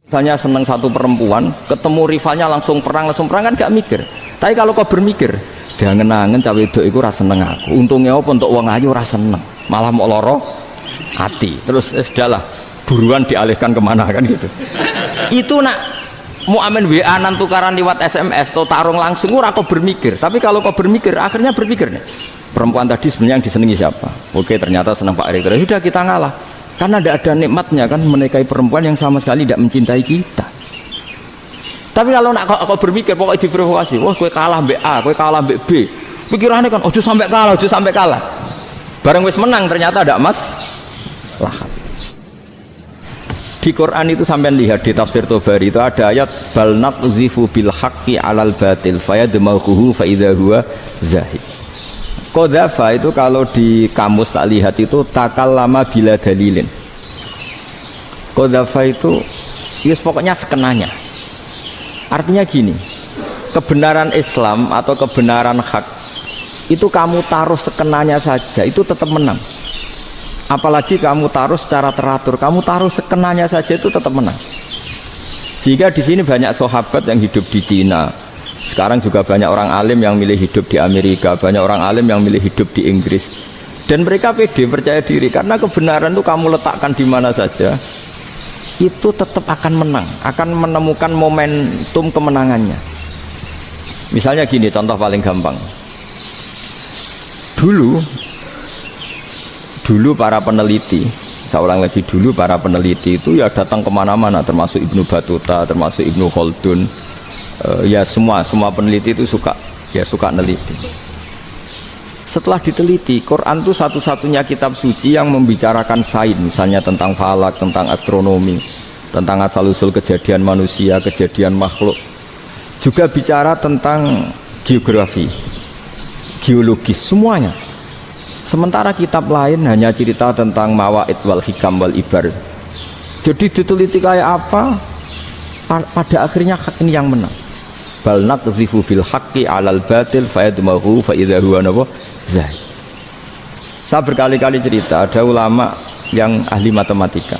Misalnya seneng satu perempuan, ketemu rivalnya langsung perang kan gak mikir. Tapi kalau kau bermikir, dia ngenangen cawe wedok iku ora seneng aku. Untungnya apa untuk wong ayu ora seneng, malah mau loro hati. Terus sudahlah, buruan dialihkan kemana kan gitu. Itu nak mau amin WA-an tukaran lewat SMS atau tarung langsung ora kau bermikir. Tapi kalau kau bermikir, akhirnya berpikir nih. Perempuan tadi sebenarnya yang disenangi siapa? Oke, ternyata senang Pak Erick. Sudah kita ngalah. Karena tidak ada nikmatnya kan menikahi perempuan yang sama sekali tidak mencintai kita. Tapi kalau nak kau berpikir pokoknya diprovokasi, wah kue kalah mbak A, kue kalah mbak B, pikirannya kan ojo sampai kalah. Bareng wis menang ternyata ada lah. Di Quran itu sampai lihat di tafsir Tobari itu ada ayat bal naqzifu bil haqqi 'alal batil fayadmaghuhu fa idza huwa zahid. Qadzafa itu kalau di kamus tak lihat itu takallama bila dalilin. Qadzafa itu yes, pokoknya sekenanya. Artinya gini, kebenaran Islam atau kebenaran hak itu kamu taruh sekenanya saja itu tetap menang. Apalagi kamu taruh secara teratur, kamu taruh sekenanya saja itu tetap menang. Sehingga di sini banyak sahabat yang hidup di Cina. Sekarang juga banyak orang alim yang milih hidup di Amerika, banyak orang alim yang milih hidup di Inggris. Dan mereka pede, percaya diri karena kebenaran itu kamu letakkan di mana saja itu tetap akan menang, akan menemukan momentum kemenangannya. Misalnya gini, contoh paling gampang. Dulu para peneliti, saya ulang lagi, dulu para peneliti itu ya datang kemana-mana, termasuk Ibnu Battuta, termasuk Ibnu Khaldun, ya semua peneliti itu suka neliti. Setelah diteliti, Quran itu satu-satunya kitab suci yang membicarakan sains, misalnya tentang falak, tentang astronomi, tentang asal-usul kejadian manusia, kejadian makhluk. Juga bicara tentang geografi, geologis, semuanya. Sementara kitab lain hanya cerita tentang mawaid wal hikam wal ibar. Jadi diteliti kayak apa, pada akhirnya hak ini yang menang. Bal naqzifu bil haqqi 'alal batil fayadmaghu fa idza huwa zahid. Saya berkali-kali cerita ada ulama yang ahli matematika.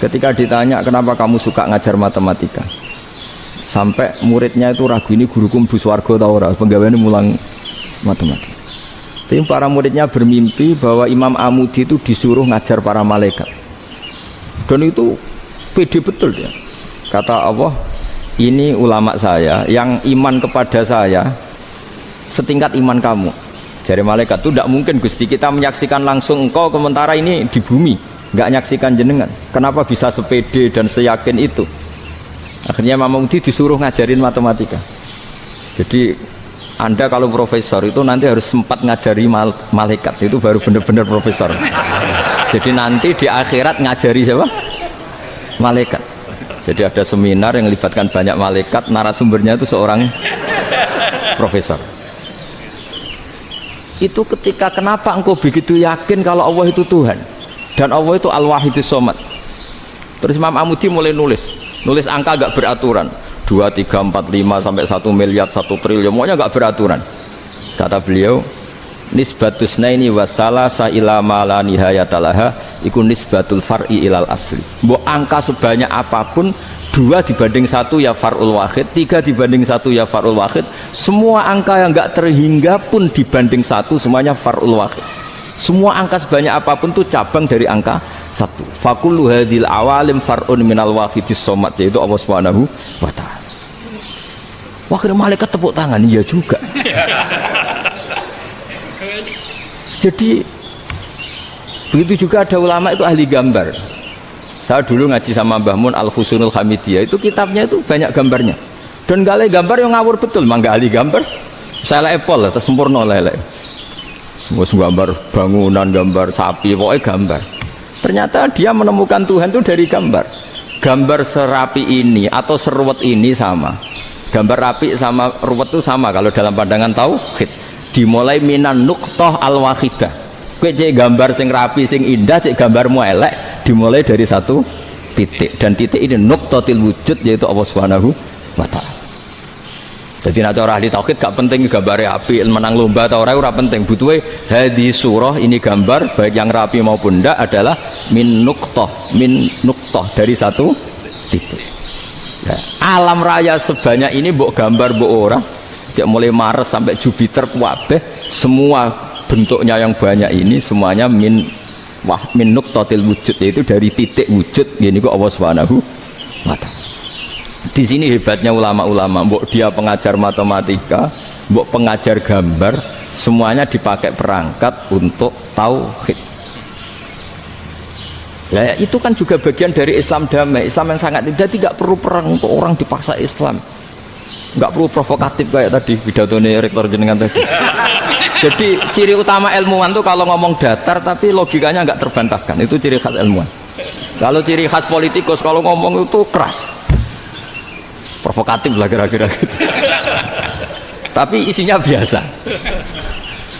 Ketika ditanya kenapa kamu suka ngajar matematika, sampai muridnya itu ragu, ini guruku mlebu swarga ta ora, penggaweane mulang matematika. Tapi para muridnya bermimpi bahwa Imam Amudi itu disuruh ngajar para malaikat. Dan itu pede betul dia. Kata Allah, ini ulama saya yang iman kepada saya setingkat iman kamu. Jadi malaikat itu tidak mungkin Gusti kita menyaksikan langsung engkau, sementara ini di bumi nggak nyaksikan jenengan. Kenapa bisa sepede dan seyakin itu? Akhirnya Imam Amudi disuruh ngajarin matematika. Jadi Anda kalau profesor itu nanti harus sempat ngajari malaikat, itu baru benar-benar profesor. Jadi nanti di akhirat ngajari siapa? Malaikat. Jadi ada seminar yang melibatkan banyak malaikat, narasumbernya itu seorang profesor. Itu ketika kenapa engkau begitu yakin kalau Allah itu Tuhan dan Allah itu Al-Wahidus Shomad. Terus Imam Amudi mulai nulis angka agak beraturan, 2, 3, 4, 5 sampai 1 miliar, 1 triliun, semuanya agak beraturan. Kata beliau, nisbatus naini wasalasa ila ma la nihayatalaha iku nisbatul far'i ilal asli. Mbok angka sebanyak apapun, 2 dibanding 1 ya far'ul wahid, 3 dibanding 1 ya far'ul wahid. Semua angka yang enggak terhingga pun dibanding 1 semuanya far'ul wahid. Semua angka sebanyak apapun itu cabang dari angka 1. Fakullu hadhil awalim far'un minal wahidis shomad, yaitu Allah Subhanahu wa ta'ala. Wakil malaikat tepuk tangan, iya juga. Jadi begitu juga ada ulama itu ahli gambar. Saya dulu ngaji sama Mbah Mun Al-Husunul Hamidiyah, itu kitabnya itu banyak gambarnya. Dan gale gambar yang ngawur betul, mangga ahli gambar. Saya lepol, tersempurna lele. Semua gambar bangunan, gambar sapi, pokoknya gambar. Ternyata dia menemukan Tuhan itu dari gambar. Gambar serapi ini atau seruwet ini sama. Gambar rapi sama ruwet itu sama kalau dalam pandangan tauhid. Dimulai minan nuqtah al-wahidah. Kowe cek gambar sing rapi sing indah, cek gambarmu elek, dimulai dari 1 titik, dan titik ini nuqtatil wujud, yaitu Allah Subhanahu wa ta'ala. Jadi nek cara ahli tauhid gak penting gambare apik, menang lomba atau ora penting. Butuhe hadis surah ini gambar baik yang rapi maupun ndak adalah min nuqtah dari 1 titik. Nah, alam raya sebanyak ini mbok gambar mbok ora, sejak mulai Mars sampai Jupiter kabeh semua bentuknya yang banyak ini semuanya min nuqtatil wujud, yaitu dari titik wujud ini kok Allah Subhanahu wa ta'ala. Di sini hebatnya ulama-ulama, mbok dia pengajar matematika, mbok pengajar gambar, semuanya dipakai perangkat untuk tauhid. Nah, itu kan juga bagian dari Islam damai, Islam yang sangat tidak perlu perang untuk orang dipaksa Islam. Nggak perlu provokatif kayak tadi pidatonya rektor jenengan tadi. Jadi ciri utama ilmuwan tuh kalau ngomong datar tapi logikanya nggak terbantahkan, itu ciri khas ilmuwan. Kalau ciri khas politikus kalau ngomong itu keras, provokatif lah kira-kira gitu. Tapi isinya biasa.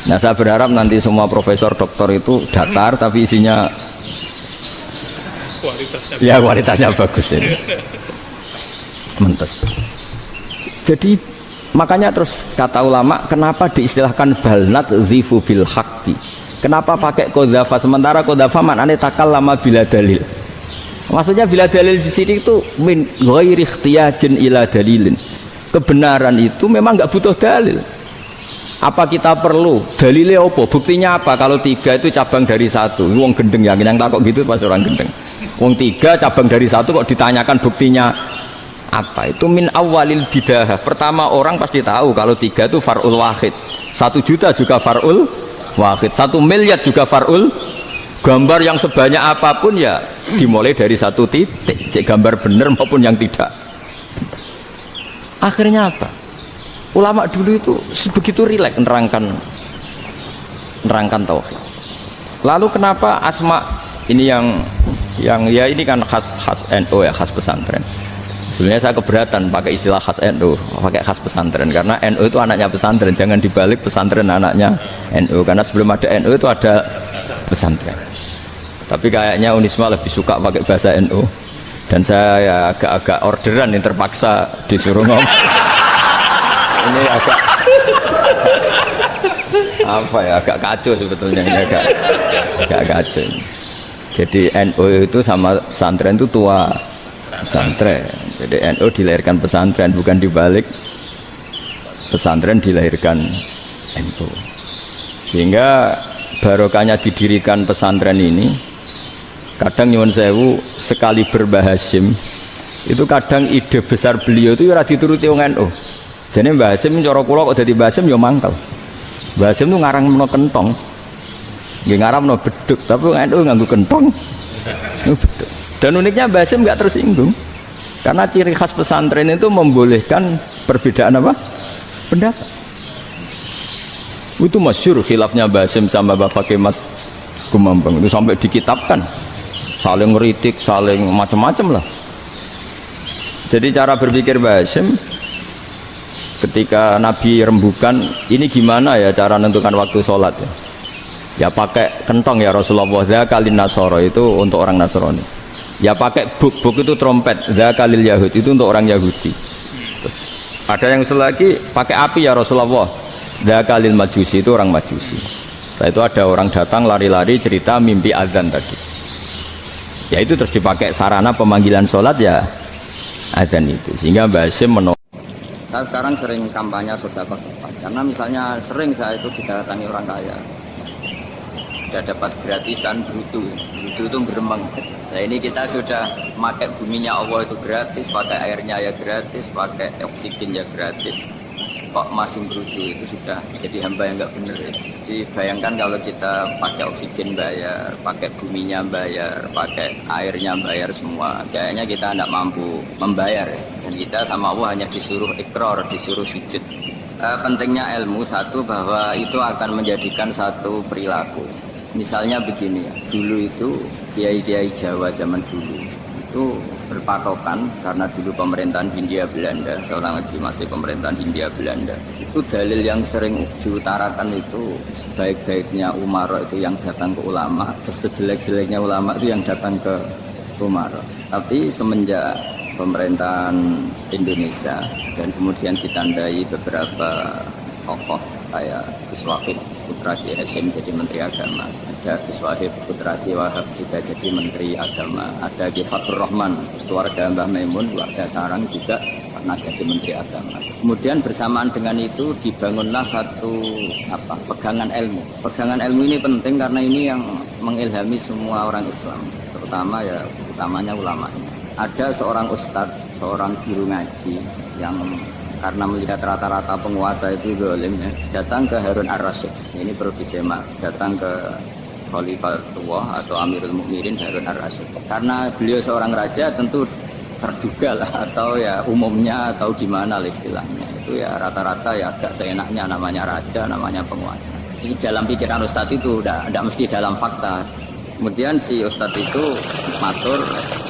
Nah saya berharap nanti semua profesor doktor itu datar tapi isinya kualitasnya bagus ini. Mentes. Jadi makanya terus kata ulama, kenapa diistilahkan balnat zifu bil haqqi? Kenapa pakai qadzafa sementara qadzafa maknanya takallama bila dalil? Maksudnya bila dalil di sini itu min ghairi ikhtiyajin ila dalilin. Kebenaran itu memang nggak butuh dalil. Apa kita perlu dalilnya apa? Buktinya apa? Kalau 3 itu cabang dari 1. Wong gendeng yang takut gitu pas orang gendeng. Wong 3 cabang dari 1 kok ditanyakan buktinya apa? Itu min awalil bidah. Pertama orang pasti tahu kalau 3 itu far'ul wahid, 1 juta juga far'ul wahid, 1 miliar juga far'ul. Gambar yang sebanyak apapun ya dimulai dari 1 titik, cek gambar bener maupun yang tidak. Akhirnya apa? Ulama dulu itu sebegitu rileks nerangkan tauhid. Lalu kenapa asma ini yang ya ini kan khas NU ya, khas pesantren. Sebenarnya saya keberatan pakai istilah khas NU, pakai khas pesantren, karena NU itu anaknya pesantren, jangan dibalik pesantren anaknya NU, karena sebelum ada NU itu ada pesantren. Tapi kayaknya Unisma lebih suka pakai bahasa NU, dan saya ya agak-agak orderan yang terpaksa disuruh ngomong. Ini agak apa ya, agak kacau sebetulnya, ini agak kacau. Jadi NU itu sama pesantren itu tua pesantren. Jadi NU dilahirkan pesantren, bukan dibalik pesantren dilahirkan NU. Sehingga barokahnya didirikan pesantren ini, kadang nyuwun sewu sekali Mbah Hasyim itu kadang ide besar beliau itu ora dituruti wong NU. Jadi Mbah Hasyim cara kula kok dadi Mbah Hasyim ya mangkel. Mbah Hasyim itu ngarang meno kentong. Nggih ngarang meno beduk, tapi wong NU nganggo kentong. Beduk. Dan uniknya Mbah Hasyim nggak tersinggung, karena ciri khas pesantren itu membolehkan perbedaan apa? Pendapat. Itu masyhur khilafnya Mbah Hasyim sama Bapak Mas Kumambang itu sampai dikitabkan, saling ngeritik, saling macam-macam lah. Jadi cara berpikir Mbah Hasyim ketika Nabi rembukan, ini gimana ya cara menentukan waktu sholat ya? Ya pakai kentong ya Rasulullah, zakalin nasoro itu untuk orang Nasrani. Ya pakai buk itu trompet, zakalil Yahud itu untuk orang Yahudi. Ada yang selagi pakai api ya Rasulullah, zakalil Majusi itu orang Majusi. Setelah itu ada orang datang lari-lari cerita mimpi azan tadi. Ya itu terus dipakai sarana pemanggilan sholat ya azan itu. Sehingga Mbah Hasyim menolak. Saya sekarang sering kampanye sedekah karena misalnya sering saya itu didatangi orang kaya. Sudah dapat gratisan brutu itu geremeng. Nah ini kita sudah pakai buminya Allah itu gratis, pakai airnya ya gratis, pakai oksigen ya gratis, kok masih brutu itu sudah jadi hamba yang nggak bener ya. Jadi bayangkan kalau kita pakai oksigen bayar, pakai buminya bayar, pakai airnya bayar semua, kayaknya kita tidak mampu membayar ya. Dan kita sama Allah hanya disuruh ikrar, disuruh sujud. Pentingnya ilmu satu bahwa itu akan menjadikan satu perilaku. Misalnya begini ya, dulu itu kiai-kiai Jawa zaman dulu itu berpatokan karena dulu pemerintahan Hindia Belanda, seorang lagi masih pemerintahan Hindia Belanda. Itu dalil yang sering diutarakan itu sebaik-baiknya umara itu yang datang ke ulama, terus sejelek-jeleknya ulama itu yang datang ke umara. Tapi semenjak pemerintahan Indonesia dan kemudian ditandai beberapa tokoh kayak Gus Wahid putra Kiai Hasyim jadi Menteri Agama, ada Gus Wahid putra Kiai Wahab juga jadi Menteri Agama, ada Kiai Fathur Rahman keluarga Mbah Maimun keluarga Sarang juga pernah jadi Menteri Agama. Kemudian bersamaan dengan itu dibangunlah satu pegangan ilmu. Pegangan ilmu ini penting karena ini yang mengilhami semua orang Islam, terutama ya utamanya ulamanya. Ada seorang ustadz, seorang guru ngaji yang karena melihat rata-rata penguasa itu zalim, datang ke Harun ar-Rasyid. Ini perlu disemak, datang ke Khalifatullah atau Amirul Mukminin Harun ar-Rasyid. Karena beliau seorang raja tentu terduga lah, atau ya umumnya atau gimana lah istilahnya. Itu ya rata-rata ya agak seenaknya namanya raja, namanya penguasa. Ini dalam pikiran ustadz itu tidak mesti dalam fakta. Kemudian si ustadz itu matur,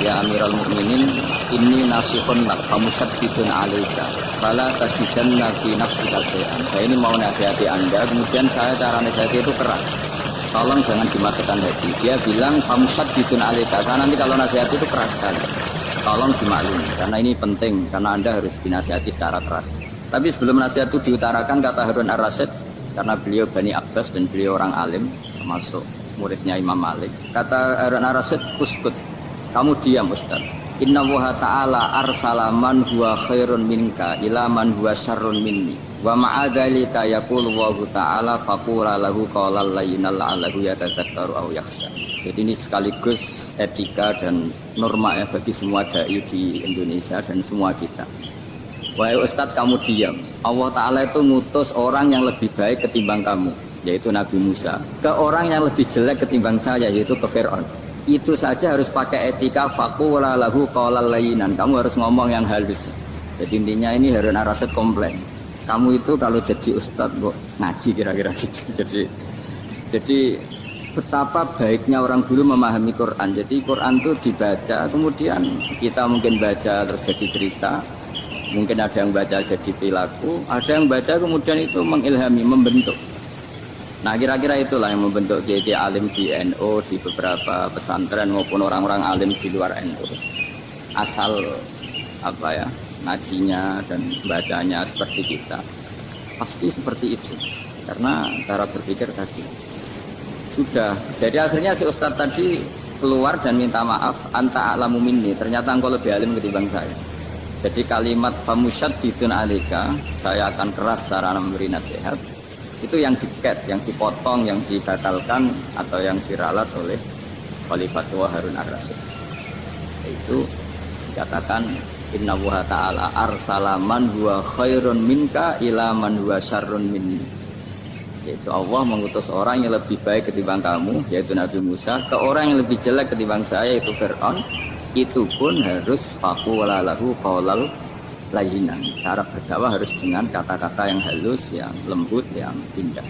ya Amirul Mukminin, ini nasihun lak famusaddidun alaika fala tajidanna fi nafsika syai'an. Saya ini mau nasihati Anda, kemudian saya cara nasihati itu keras. Tolong jangan dimasukkan hati. Dia bilang famusaddidun alaika, karena nanti kalau nasihati itu keras sekali. Tolong dimaklumi, karena ini penting, karena Anda harus dinasihati secara keras. Tapi sebelum nasihat itu diutarakan, kata Harun ar-Rasyid, karena beliau Bani Abbas dan beliau orang alim, termasuk muridnya Imam Malik. Kata Harun ar-Rasyid, uskut, kamu diam Ustaz. Inna Allaha ta'ala arsala man huwa khairun minka ila man huwa syarrun minni. Wa ma'adhalika yaqulu Allahu ta'ala faqura lahu qawlan layyinal la'allahu yatadzakkaru aw yakhsha. Jadi ini sekaligus etika dan norma ya bagi semua dai di Indonesia dan semua kita. Wahai Ustadz, kamu diam. Allah Ta'ala itu ngutus orang yang lebih baik ketimbang kamu, yaitu Nabi Musa, ke orang yang lebih jelek ketimbang saya, yaitu ke Fir'aun. Itu saja harus pakai etika, faqula lahu qawlan layyinan. Kamu harus ngomong yang halus. Jadi intinya ini Harun ar-Rasyid komplain, kamu itu kalau jadi Ustadz kok ngaji kira-kira gitu. Jadi betapa baiknya orang dulu memahami Quran. Jadi Quran itu dibaca, kemudian kita mungkin baca terus jadi cerita, mungkin ada yang baca jadi perilaku, ada yang baca kemudian itu mengilhami, membentuk. Nah kira-kira itulah yang membentuk kiai alim di NU, di beberapa pesantren maupun orang-orang alim di luar NU. Asal ngajinya dan bacanya seperti kita, pasti seperti itu. Karena cara berpikir tadi sudah. Jadi akhirnya si Ustadz tadi keluar dan minta maaf, anta alamu minni, ternyata engkau lebih alim ketimbang saya. Jadi kalimat famusaddidun alika, saya akan keras cara memberi nasihat, itu yang diket, yang dipotong, yang dibatalkan atau yang diralat oleh Khalifatullah Harun ar-Rasyid. Itu dikatakan inna Allaha ta'ala arsala man huwa khairun minka ila man huwa syarrun minni. Yaitu Allah mengutus orang yang lebih baik ketimbang kamu, yaitu Nabi Musa, ke orang yang lebih jelek ketimbang saya, yaitu Fir'aun. Itu pun harus faqula lahu qawlan layyinan. Cara berdakwah harus dengan kata-kata yang halus, yang lembut, yang indah.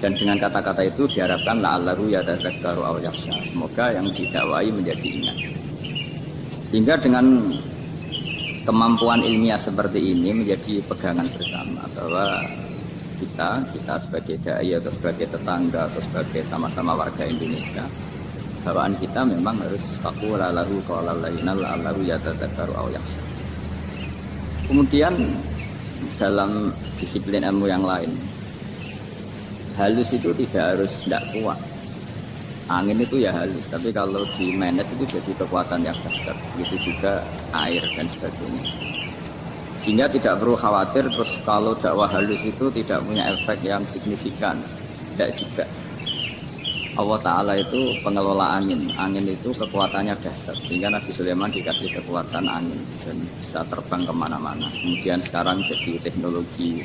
Dan dengan kata-kata itu diharapkan la'allahu yatadzakkaru aw yakhsha. Semoga yang didakwai menjadi ingat. Sehingga dengan kemampuan ilmiah seperti ini menjadi pegangan bersama bahwa kita sebagai dai atau sebagai tetangga atau sebagai sama-sama warga Indonesia, bawaan kita memang harus faqula lahu qawlan layyinan la'allahu yatadzakkaru aw yakhsha. Kemudian dalam disiplin ilmu yang lain, halus itu tidak kuat. Angin itu ya halus, tapi kalau di manage itu jadi kekuatan yang besar. Begitu juga air dan sebagainya. Sehingga tidak perlu khawatir terus kalau dakwah halus itu tidak punya efek yang signifikan. Tidak juga. Allah Ta'ala itu pengelola angin. Angin itu kekuatannya dasar, sehingga Nabi Sulaiman dikasih kekuatan angin dan bisa terbang kemana-mana. Kemudian sekarang jadi teknologi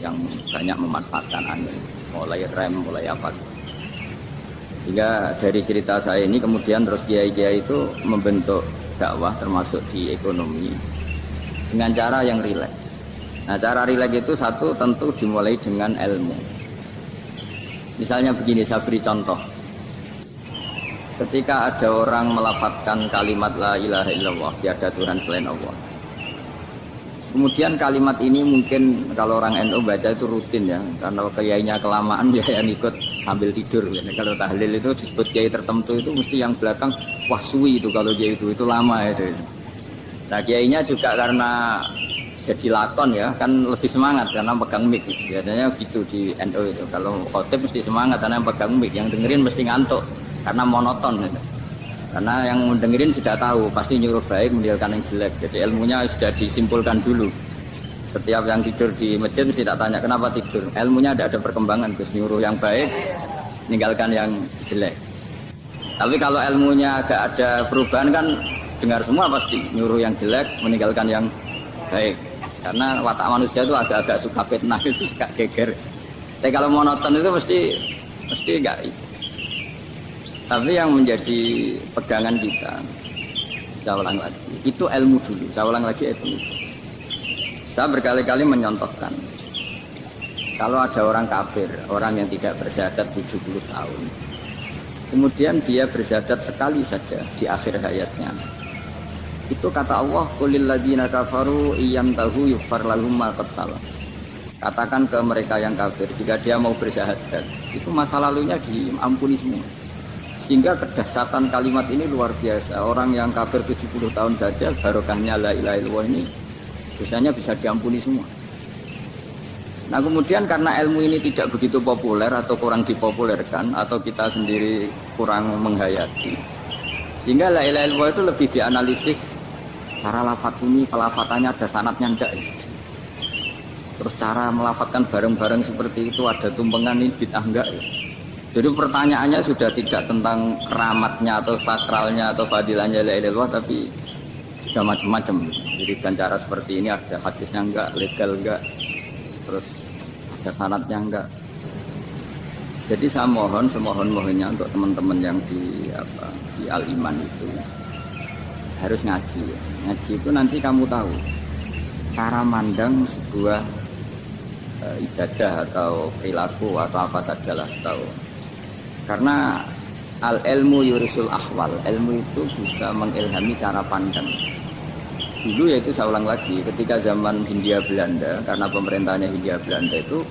yang banyak memanfaatkan angin, mulai rem, mulai apa saja. Sehingga dari cerita saya ini kemudian terus kiai-kiai itu membentuk dakwah termasuk di ekonomi dengan cara yang rileks. Nah cara rileks itu satu tentu dimulai dengan ilmu. Misalnya begini, saya beri contoh. Ketika ada orang melafadzkan kalimat la ilaha illallah, tiada Tuhan selain Allah. Kemudian kalimat ini mungkin kalau orang NU baca itu rutin ya, karena kiainya kelamaan dia yang ikut sambil tidur. Ya. Kalau tahlil itu disebut kiai tertentu itu mesti yang belakang wah suwi itu kalau dia itu lama itu. Nah kiainya juga karena jadi lakon ya kan lebih semangat karena pegang mic. Biasanya gitu di NU itu. Kalau khotib mesti semangat karena pegang mic, yang dengerin mesti ngantuk karena monoton gitu. Karena yang dengerin sudah tahu pasti nyuruh baik meninggalkan yang jelek. Jadi ilmunya sudah disimpulkan dulu. Setiap yang tidur di masjid mesti tak tanya kenapa tidur. Ilmunya ada perkembangan, terus nyuruh yang baik meninggalkan yang jelek. Tapi kalau ilmunya agak ada perubahan kan dengar semua pasti nyuruh yang jelek meninggalkan yang baik. Karena watak manusia itu agak-agak suka fitnah, itu suka geger. Tapi kalau monoton itu mesti enggak. Tapi yang menjadi pegangan kita, saya ulang lagi, itu ilmu dulu. Saya ulang lagi itu. Saya berkali-kali menyontohkan, kalau ada orang kafir, orang yang tidak bersyahadat 70 tahun, kemudian dia bersyahadat sekali saja di akhir hayatnya. Itu kata Allah, qulil ladzina kafaru iyyantahu yughfar lahum ma qad salaf. Katakan ke mereka yang kafir, jika dia mau bersyahadat, itu masa lalunya diampuni semua. Sehingga kedahsyatan kalimat ini luar biasa. Orang yang kafir 70 tahun saja, barokahnya la ilaha illallah ini, dosanya bisa diampuni semua. Nah kemudian karena ilmu ini tidak begitu populer atau kurang dipopulerkan, atau kita sendiri kurang menghayati, sehingga la ilaha illallah itu lebih dianalisis cara lafaz ini, pelafatannya ada sanadnya enggak ya? Terus cara melafatkan bareng-bareng seperti itu ada tumpengan ini bid'ah enggak ya? Jadi pertanyaannya sudah tidak tentang keramatnya atau sakralnya atau fadilahnya la ilaha illallah, tapi sudah macam-macam. Jadi dengan cara seperti ini ada hadisnya enggak, legal enggak, terus ada sanadnya enggak. Jadi saya mohon semohon-mohonnya untuk teman-teman yang di Al-Iman itu harus ngaji. Ngaji itu nanti kamu tahu cara mandang sebuah ibadah atau perilaku atau apa sajalah tahu. Karena al-ilmu yurisul ahwal, ilmu itu bisa mengilhami cara pandang. Dulu yaitu saya ulang lagi, ketika zaman Hindia Belanda, karena pemerintahnya Hindia Belanda itu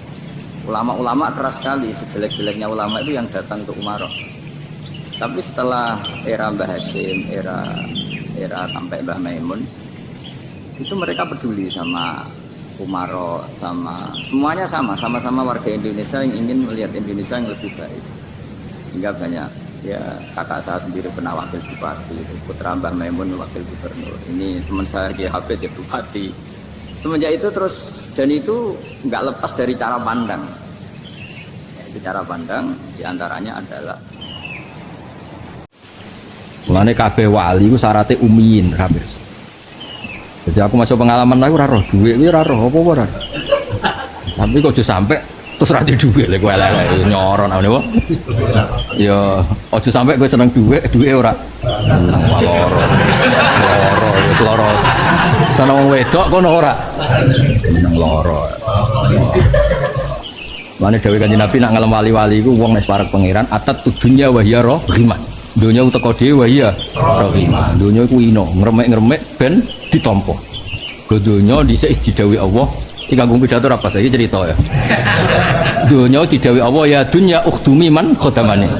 ulama-ulama keras sekali, sejelek-jeleknya ulama itu yang datang ke Umaroh. Tapi setelah era Mbah Hashim, era sampai Mbah Maimun, itu mereka peduli sama Umaroh, sama semuanya sama-sama warga Indonesia yang ingin melihat Indonesia yang lebih baik. Sehingga banyak, ya kakak saya sendiri pernah wakil bupati, putra Mbah Maimun wakil gubernur. Ini teman saya Kiai Habib ya bupati. Semenjak itu terus, dan itu nggak lepas dari cara pandang. Itu cara pandang diantaranya adalah mulane kabeh wali iku syaratnya umiin kabeh. Jadi aku masuk pengalaman aku ora roh dhuwit kuwi ora roh apa ora. Tapi kok aja sampe terus ra dhuwit lek kowe elek nyoron ngene wae. Ya aja sampe kowe seneng dhuwit ora seneng loro. Wis loro. Seneng wong wedok kono ora. Seneng loro. Mane dawuh Kanjeng Nabi nak ngalem wali-wali iku wong nek parek pangeran atat dunya wa hiya rahimah. Dunia uteko dhewe ya rahimah. Dunia iku ino, ngremek-ngremek ben ditampa. Go dunia dhisik didhawuhi Allah, iki kanggo pidato ora pas iki cerita ya. Dunia didhawuhi Allah ya dunya ukhdumi man khadamane.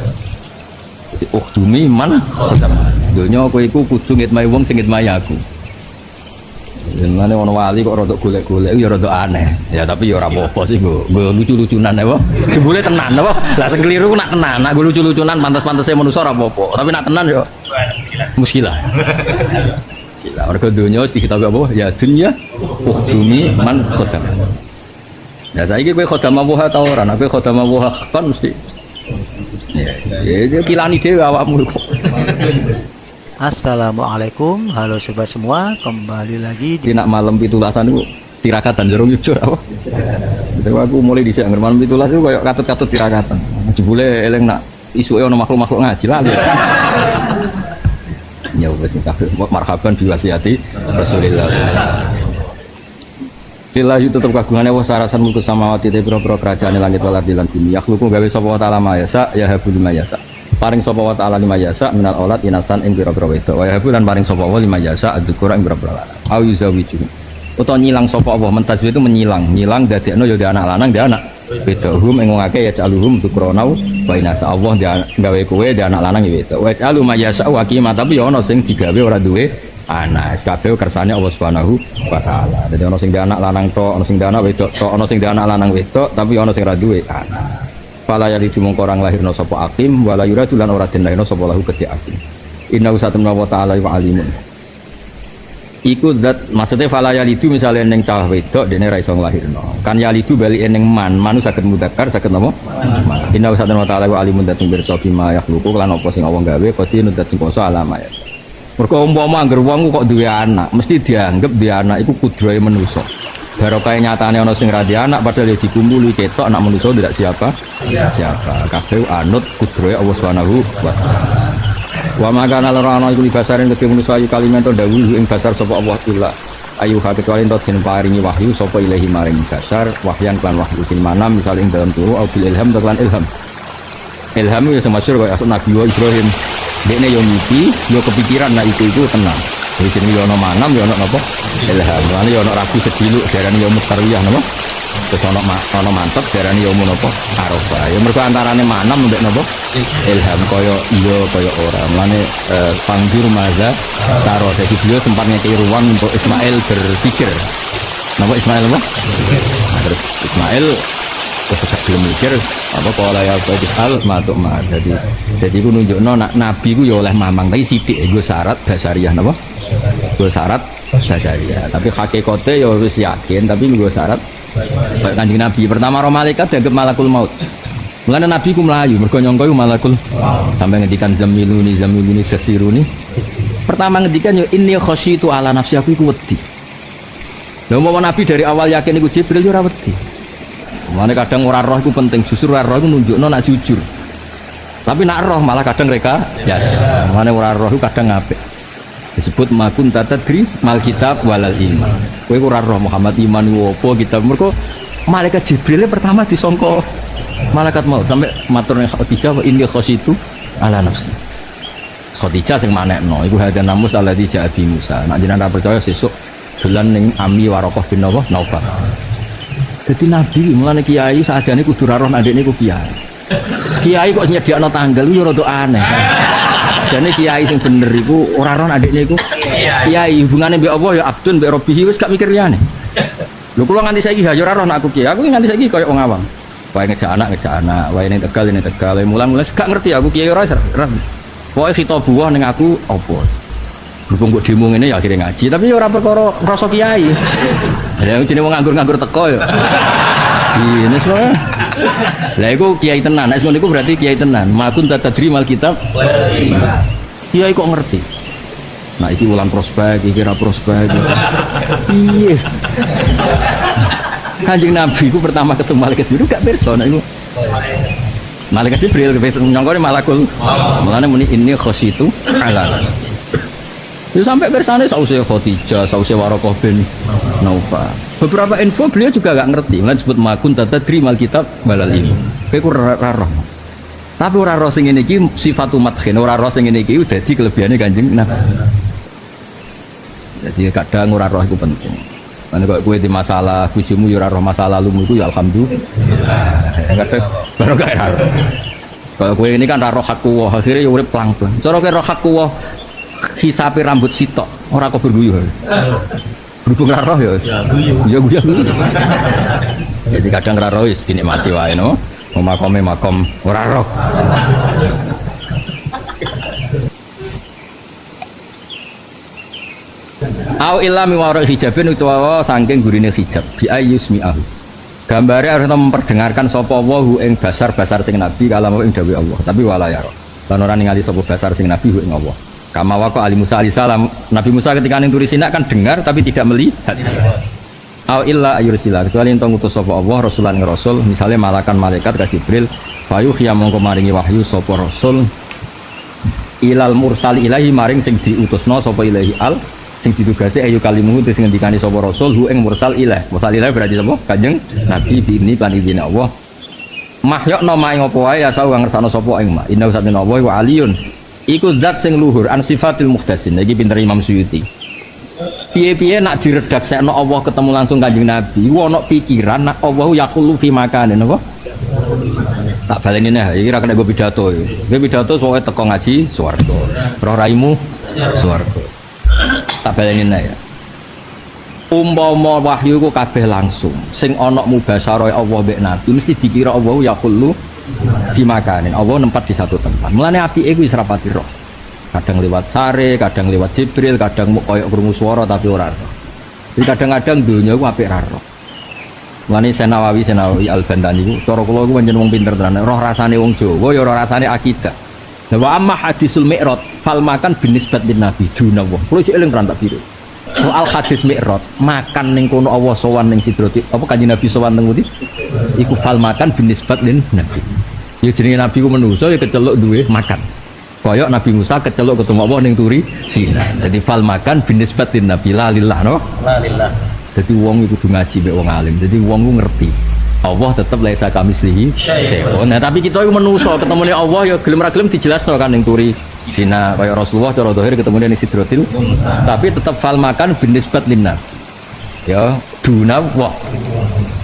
Ukhdumi man khadamane. Dunia kowe iku kudu ngitmai wong sing ngitmai aku. Mane ono wali kok rada golek-golek ya rada aneh. Ya tapi ya ora apa-apa sih nggo lucu-lucunan apa. Jebule tenan apa. Lah sing keliru nak tenan, nak lucu-lucunan pantes-pantese manusa ora apa-apa. Tapi nak tenan ya muskilah. Muskilah. Mergo donya wis dikitabi apa? Ya dunya ukhdumi man khodam. Ya saiki kowe khodam apa ta ora? Nek kowe khodam apa kan mesti. Ya kilani dhewe awakmu kok. Assalamualaikum, halo sobat semua, kembali lagi di nak malam pitulasan itu tirakatan jeruk jujur apa? Jadi aku mulai di sana malam pitulas itu kayak katut-katut tirakatan. Jebule eleng nak isu ono makhluk-makhluk ngaji lah. Ya wes kabeh marhaban biwasiati Rasulillah. Bila itu tetap kagungannya wa sarasan mulku samawati te pira-pira kerajaan langit wal ardi lan bumi. Yakhluqu gawe sapa wa ta'ala ma yasa ya habul ma yasa. Paring sapa wa ta'ala lima yasa minal aulad inasan ing pira-pira wedok. Wa yahabu lan paring sapa wa lima yasa adzukura ing pira-pira lanang. Au yuzawiju. Utawa nyilang sapa Allah, mentazwi itu menyilang dadekno ya anak lanang dia anak wedok. Hum ing wong akeh ya caluhum dzukronau wa inasa. Allah dia gawe kowe dia anak lanang ya wedok. Wa calu ma yasa wa qima tapi ya ana sing digawe ora duwe anak. Kabeh kersane Allah Subhanahu wa taala. Dadi ana sing duwe anak lanang tok, ana sing duwe anak wedok tok, ana sing duwe anak lanang wedok, tapi ana sing ra duwe anak. Fala yalidu mongko orang lahirna sapa akim wala yuradu lan ora den lahirna sapa lahu kedhe akim. Inna usatamna wa ta'ala wa alimun. Iku zat maksudnya fala yalidu misalnya ning cah wedok dene ra iso nglahirno. Kan yalidu bali ning manu saged mudzakkar saged napa? Inna usatamna wa ta'ala wa alimun dat sing pirsa bima yakhluqu lan apa sing Allah gawe kodine dat sing kuwasa alama ya. Mergo umpama angger wong kok duwe anak, mesti dianggap duwe anak iku kudrahe manusa. Barokah nyatane ana sing ra duwe anak padahal dikumpuli ketok anak manusa tidak siapa? Siapa. Kabeh anut kudrahe Allah Subhanahu wa taala. Wa makana larana iku libasarin kedhe manusa ayu kalimat dawuh ing basar sapa Allah illa ayu kecuali ento den paringi wahyu sapa ilahi maring basar wahyan kan wahyu fil manam misal ing dalam turu au bil ilham lan ilham. Ilham ya semasyhur kaya Nabi Ibrahim. Dekne yo mimpi, yo kepikiran nek iku tenang. Jadi jenenge yo ana manam yo ana napa? Ilham. Lan yo ana ragu sediluk darani yo mustarwiyah napa? Terus ana mantep darani yo menapa? Arafah. Ya mergo antarane manam mbek napa? Ilham kaya iya kaya ora. Mulane panggir maza taro dadi beliau sempat ngekei ruang untuk Ismail berpikir. Napa Ismail apa? Terus Ismail terus belum mikir apa pola ya hal matuk mah jadi ku nunjukno nabi ku ya oleh mamang tapi sithik nggo syarat basariah napa nggo syarat basariah tapi hakikate ya wis yakin tapi nggo syarat kayak Kanjeng Nabi pertama roh malaikat dianggap malakul maut mulane nabi ku mlayu mergo nyangka iku malakul sampai ngendikan zamiluni dasiruni pertama ngendikan yo inni khasyitu ala nafsi aku iku wedi lha umpama nabi dari awal yakin iku Jibril yo ora wedi. Mulane kadang ora roh iku penting, justru ora roh iku nunjukno nak jujur. Tapi nak roh malah kadang mereka yes. Mulane ora roh iku kadang apik. Disebut makun tatadri mal kitab walal iman. Kowe ora roh Muhammad iman ku apa kitab. Mergo malaikat Jibril pertama disangka malaikat maut sampai maturne Khadijah wa inni khasyitu ala nafsi. Khadijah sing manekno iku hadan namus alladzi ja'a bi Musa. Nek jenengan ora percaya sesuk dolan ning Ami Warokoh bin Nawfal. Jadi nabi mulane kiai sajane kudu roh adikne ku kiai. Kiai kok nyediakno tanggal yo rada aneh. Jane kiai sing bener iku ora roh adikne iku kiai. Hubungane mbek apa ya abdun mbek Rabbihi wis gak mikir liyane. Lho kula nganti saiki ya ora roh aku kiai. Aku nganti saiki koyo wong awam. Wae ngejak anak, wae ning Tegal, mulang-mulang gak ngerti aku kiai ora. Pokoke khitabuh ning aku apa. Berhubung kok demo ngene ya akhirnya ngaji, tapi ora perkara rasa kiai. Lah jenenge wong nganggur-nganggur teko ya. Sine soe. Lah iku kiai tenan, nek ngono iku berarti kiai tenan. Makun tatadri mal kitab. Kiai kok ngerti. Nah iki ulang prospek, iki ra prospek. Iya. Kanjeng Nabi ku pertama ketemu malaikat Jibril gak pirsa nek iku. Malaikat Jibril nyongkone malakul. Mulane muni inni khasyitu ala itu sampai bersane sausnya Khadijah, sausnya Warokoh bin Nawfal. Beberapa info beliau juga gak ngerti. Mulai disebut makun tatadri mal kitab balal ilmu. Kayak kurang. Tapi ora roh sing ngene iki sifatu madkhin, ora roh sing ngene iki dadi kelebihane Kanjeng Nabi. Jadi kadang ora roh iku penting. Lan kok kowe di masalah bojomu ya ora roh masalah lalumu iku ya alhamdulillah. Kadang baru gak roh. Kalau kowe ini kan ora roh hakku akhire ya urip pelang-pelang. Cara kowe roh hakku hisapi rambut sitok ora kok berguyu. Berhubung ra roh ya. Ya guyu. Jadi kadang ra roh wis dinikmati wae no. Makome makom ora roh. Au illa mi wara hijabin utawa saking gurine hijab bi ayyusmi'ahu. Gambare harus memperdengarkan sapa wahu ing basar-basar sing nabi kalam ing dawuh Allah, tapi wala ya. Lan ora ningali sapa basar sing nabi ing Allah. Kama waqa Ali Musa alaihi salam, Nabi Musa ketika ning turi Sina kan dengar tapi tidak melihat. Au illa ayursila, kecuali ento ngutus sapa Allah rasulan rasul, misalnya malakan malaikat ka Jibril, fayuhya mongko maringi wahyu sapa rasul ilal mursal ilahi maring sing diutusna sapa ilahi al sing ditugasi ayu kalimuhu sing ngendikani sapa rasul hu ing mursal ilah. Mursal ilah berarti sapa? Kanjeng Nabi diini lan idine Allah. Mahyakna mae ngopo wae asal ngersano sapa ing ma. Inna satuna Allah wa aliyun. Iku zat sing luhur an sifatil muhdasin. Iki pinter Imam Suyuti. Piye-piye nak diredaksekno Allah ketemu langsung Kanjeng Nabi, ono pikiran nak Allah yaqulu fi makane napa? Tak baleni neh, iki ra kena go pidato. Gue pidato pokoke teko ngaji swarga. Roh raimu swarga. Tak baleni ya. Umpama wahyu ku kabeh langsung, sing ana mubasyarah Allah mbek Nabi mesti dikira Allah ya kullu di makanin. Allah nempat di satu tempat. Mulane apike kuwi wis rapati roh. Kadang lewat sare, kadang lewat Jibril, kadang koyo krungu swara tapi ora roh. Jadi kadang-kadang dunya ku apik ra roh. Mulane Senawawi Al-Bantani ku cara kula ku pancen wong pinter tenan. Roh rasane wong Jawa ya roh rasane akidah. Wa amma hadisul mi'raj fal makan binisbat lin nabi dunawah. Kulo iki eling rantak biru. Soal hadis mi'raj, makan ning kono Allah sowan ning Sidratil apa Kanjeng Nabi sowan teng ngendi? Iku fal makan binisbat lin nabi. Ya jenenge nabi ku manusa ya keceluk duwe makan. Kaya Nabi Musa keceluk ketemu Allah ning turi Sina. Jadi fal makan binisbat lin nabi la lillah no. La lillah. Jadi wong iku kudu ngaji mek wong alim. Jadi wong ku ngerti. Allah tetap laisa kamislihi syai'un. Nah, tapi kita iku manusa ketemune Allah ya gelem ra gelem dijelasno kan ning turi Sina kaya Rasulullah cara zahir ketemu ning Sidratil tapi tetap fal makan binisbat linnas ya duna wa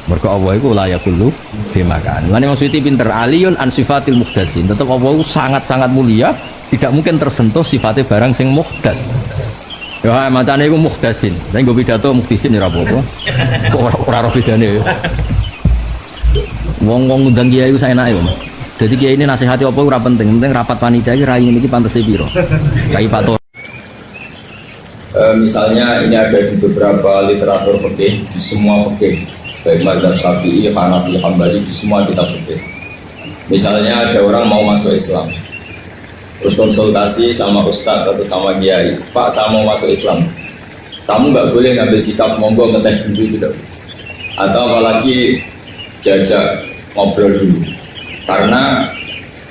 mergo Allah iku la yaqulu bi makan. Lan maksudnya pinter aliyun an sifatil muhdasin. Tetap Allah itu sangat-sangat mulia, tidak mungkin tersentuh sifatnya barang sing muhdas. Ya macane iku muhdasin. Lah nggo pidato muhdisin ya ora apa-apa. Kok ora ora bedane ya. Wong-wong ngundang kiai iku saenake, Mas. Jadi kiai ini nasihati apa ora penting, penting rapat panitia iki rai ini pantes piro. Rai Pak. Misalnya ini ada di beberapa literatur fikih, di semua fikih, baik mazhab Syafi'i, Hanafi, Hambali, di semua kitab fikih. Misalnya ada orang mau masuk Islam, terus konsultasi sama ustadz atau sama kiai, Pak saya mau masuk Islam, kamu nggak boleh ngambil sikap monggo ngeteh dulu gitu, atau apalagi jajak ngobrol dulu. Karena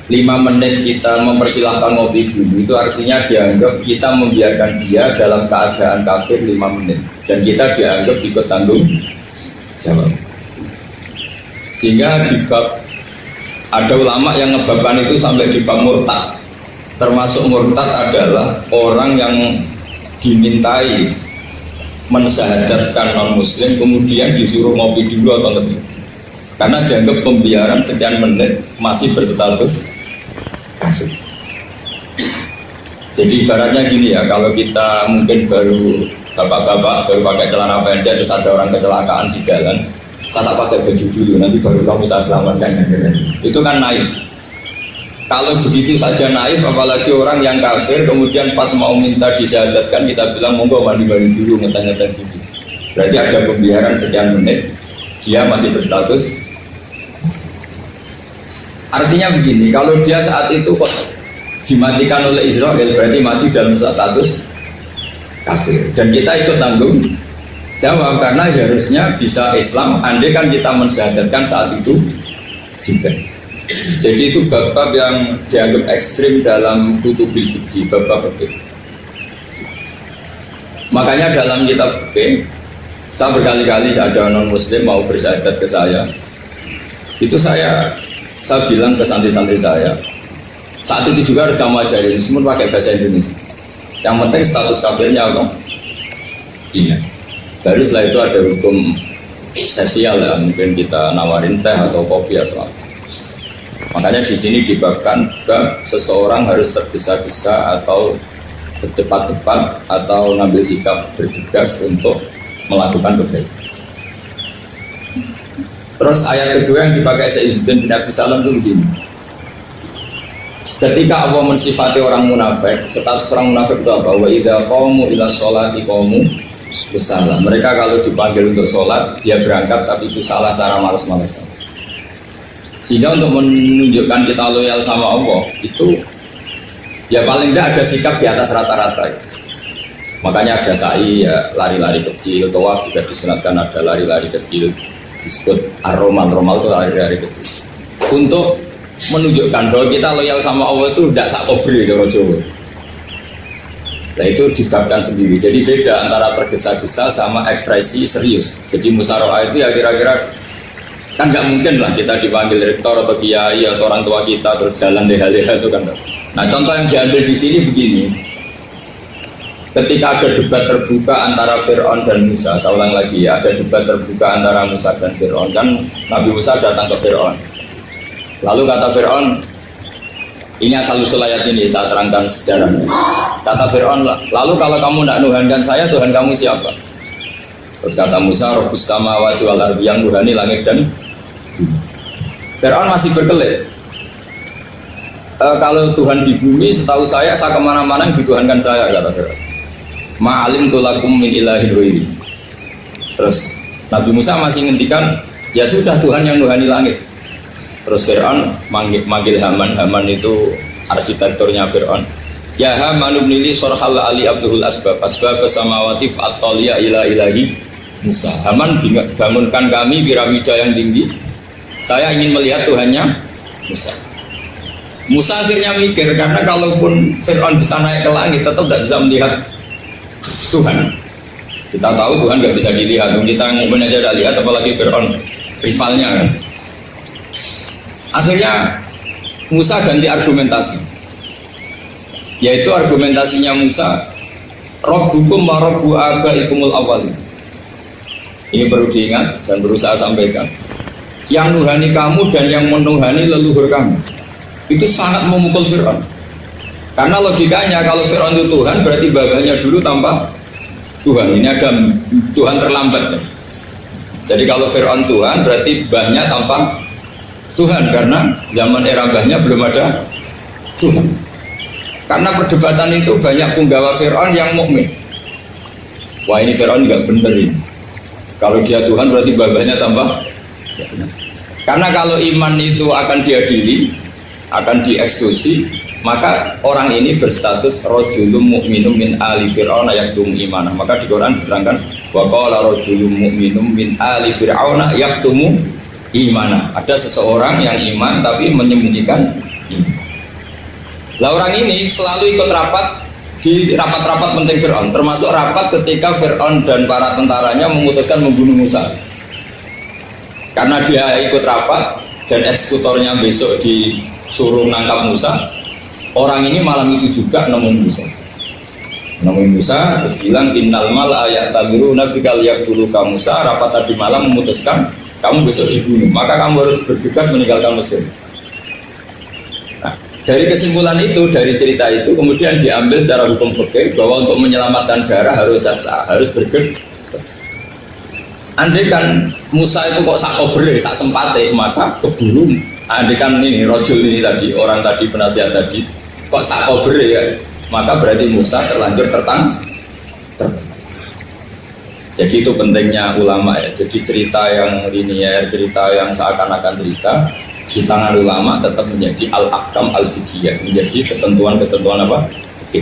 5 menit kita mempersilahkan ngopi dulu itu artinya dianggap kita membiarkan dia dalam keadaan kafir 5 menit dan kita dianggap ikut tanggung jawab. Sehingga di bab ada ulama yang ngebabkan itu sampai di bab murtad. Termasuk murtad adalah orang yang dimintai mensyahadatkan non muslim kemudian disuruh ngopi dulu atau lebih. Karena dianggap pembiaran sekian menit masih berstatus kafir. Jadi ibaratnya gini ya, kalau kita mungkin baru bapak-bapak baru pakai celana pendek terus ada orang kecelakaan di jalan, saya tak pakai baju dulu, nanti baru kamu saya selamatkan. Itu kan naif. Kalau begitu saja naif, apalagi orang yang kafir kemudian pas mau minta disyahadatkan kita bilang monggo mandi-mandi dulu, ngeteh-ngeteh dulu. Berarti ada pembiaran sekian menit, dia masih berstatus. Artinya begini, kalau dia saat itu kok dimatikan oleh Israel berarti mati dalam status kafir dan kita ikut tanggung jawab karena harusnya bisa Islam andai kan kita mensyahadatkan saat itu juga. Jadi itu bab-bab yang dianggap ekstrim dalam kutubil fikih, bab-bab fikih. Makanya dalam kitab fikih saya berkali-kali ada non muslim mau bersyahadat ke saya, itu saya bilang ke santri-santri saya, saat itu juga harus kamu ajarin semua pakai bahasa Indonesia. Yang penting status kafirnya apa? Iya. Baru setelah itu ada hukum sosial ya, mungkin kita nawarin teh atau kopi atau apa. Makanya di sini dibabkan juga seseorang harus tergesa-gesa atau bercepat-cepat atau ngambil sikap bergegas untuk melakukan kebaikan. Terus ayat kedua yang dipakai Sayyidina bin Abi Salam itu begini. Ketika Allah mensifati orang munafik, status orang munafik itu apa? Wa idza qamu ila sholati qamu kusala. Mereka kalau dipanggil untuk sholat, dia berangkat tapi itu salah cara malas-malasan. Sehingga untuk menunjukkan kita loyal sama Allah itu ya paling tidak ada sikap di atas rata-rata. Makanya ada sa'i ya lari-lari kecil, tawaf juga disunatkan ada lari-lari kecil, disebut ar-romal itu lari-lari kecil untuk menunjukkan bahwa kita loyal sama Allah itu tidak sakobri kalau Jawa. Nah itu dibabkan sendiri. Jadi beda antara tergesa-gesa sama ekspresi serius. Jadi musyawarah itu ya kira-kira kan nggak mungkin lah kita dipanggil rektor atau kiai atau orang tua kita terus jalan leha-leha itu kan. Nah contoh yang diambil di sini begini. Ketika ada debat terbuka antara Fir'aun dan Musa, saya ulang lagi ya, ada debat terbuka antara Musa dan Fir'aun. Kan Nabi Musa datang ke Fir'aun. Lalu kata Fir'aun, Ini asal usul ayat ini, saya terangkan sejarahnya. Kata Fir'aun, lalu kalau kamu tidak nuhankan saya, Tuhan kamu siapa? Terus kata Musa, Rabbus samawati wal ardi, yang nuhani langit dan bumi. Fir'aun masih berkelit. Kalau Tuhan di bumi, setahu saya kemana-mana yang dituhankan saya, kata Fir'aun. Ma'alim tulakum min ilahi ghairi. Terus Nabi Musa masih ngendikan, ya sudah Tuhan yang nuhani langit. Terus Fir'aun manggil Haman. Haman itu arsitekturnya Fir'aun. Ya Haman ibnili sorhal ali abduhul asbab samawati fa'atoliya ila ilahi Musa. Haman bangunkan kami piramida yang tinggi. Saya ingin melihat Tuhannya Musa. Musa akhirnya mikir, karena kalaupun Fir'aun bisa naik ke langit tetap tidak bisa melihat Tuhan. Kita tahu Tuhan nggak bisa dilihat. Kita ngomongin aja udah lihat, apalagi Fir'aun rivalnya kan. Akhirnya Musa ganti argumentasi, yaitu argumentasinya Musa, Rabbukum wa Rabbu abaikumul awwalin. Ini perlu diingat dan berusaha sampaikan. Yang nuhani kamu dan yang menuhani leluhur kamu. Itu sangat memukul Fir'aun. Karena logikanya kalau Fir'aun itu Tuhan, berarti babanya dulu tanpa Tuhan. Ini ada Tuhan terlambat. Jadi kalau Fir'aun Tuhan, berarti bahnya tanpa Tuhan, karena zaman era mbahnya belum ada Tuhan. Karena perdebatan itu banyak punggawa Fir'aun yang mukmin. Wah, ini Fir'aun nggak bener ini. Kalau dia Tuhan berarti mbahnya tambah. Karena kalau iman itu akan diadili, akan dieksekusi, maka orang ini berstatus rojulum mukminum min ali Fir'aun yaktum imanah. Maka di Quran diterangkan wa qala rojulum mukminum min ali Fir'aun yaktumu imanah. Ada seseorang yang iman tapi menyembunyikan iman. Lah orang ini selalu ikut rapat di rapat-rapat penting Fir'aun, termasuk rapat ketika Fir'aun dan para tentaranya memutuskan membunuh Musa. Karena dia ikut rapat dan eksekutornya besok disuruh nangkap Musa, orang ini malam itu juga nemuin Musa terus bilang innal mal ayat tabiru nabikal yakdulu ka Musa. Rapat tadi malam memutuskan kamu besok dibunuh, maka kamu harus bergegas meninggalkan Mesir. Nah, dari kesimpulan itu, dari cerita itu kemudian diambil secara hukum fikih bahwa untuk menyelamatkan darah harus bergegas. Andai kan Musa itu kok sak kobre, sak sempate, maka keburu. Andai kan ini rojul ini tadi, orang tadi penasihat tadi, kok sak kobre ya, maka berarti Musa terlanjur tertang. Jadi itu pentingnya ulama ya. Jadi cerita yang linier, cerita yang seakan-akan cerita di tangan ulama tetap menjadi al-ahkam al-fiqhiyah, menjadi ketentuan-ketentuan apa?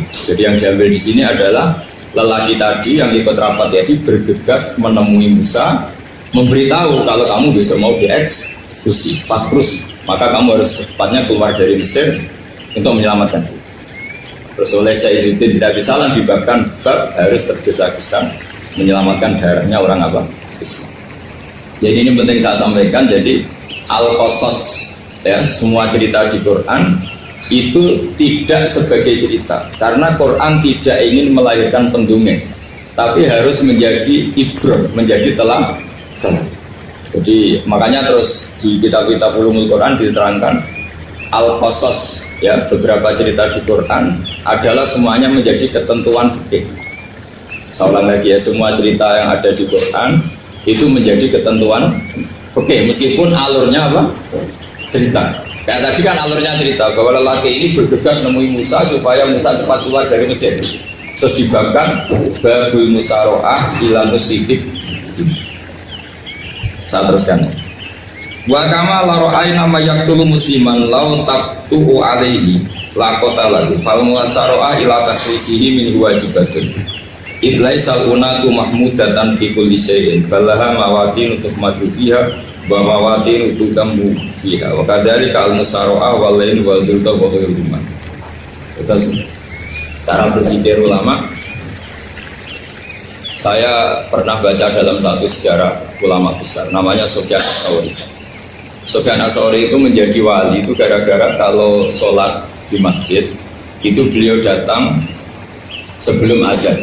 Jadi yang diambil di sini adalah lelaki tadi yang ikut rapat jadi bergegas menemui Musa, memberitahu kalau kamu besok mau dieksekusi, fakrus, maka kamu harus secepatnya keluar dari Mesir untuk menyelamatkan diri. Terus oleh Syaizuddin tidak disalah dibabkan bab harus tergesa-gesa menyelamatkan darahnya orang apa? Islam. Jadi ini penting saya sampaikan. Jadi al-qasas ya, semua cerita di Quran itu tidak sebagai cerita, karena Quran tidak ingin melahirkan pendongeng, tapi harus menjadi ibrah, menjadi teladan. Jadi makanya terus di kitab-kitab ulumul Quran diterangkan al-qasas ya, beberapa cerita di Quran adalah semuanya menjadi ketentuan fikih. Saya ulang lagi ya, semua cerita yang ada di Quran itu menjadi ketentuan fikih, meskipun alurnya apa? Cerita. Kayak tadi kan alurnya cerita bahwa lelaki ini bergegas nemui Musa supaya Musa cepat keluar dari Mesir. Terus dibabkan babul musaroah ila musifik. Saya teruskan. Wa kama la ra'ayna ma yaqtulu musliman law taqtu alaihi la qatalahu fal musaroah ila takrisihi min wajibatun. Idlaisal unatu mahmudatan fi kulli syai'in falaha mawatin untuk madu fiha wa mawatin untuk kambu fiha wa kadari kal musaroah wal lain wal dulta wa ghairuhuma. Terus cara berpikir ulama, saya pernah baca dalam satu sejarah ulama besar namanya Sufyan Ats-Tsauri. Sufyan Ats-Tsauri itu menjadi wali itu gara-gara kalau sholat di masjid itu beliau datang sebelum adzan.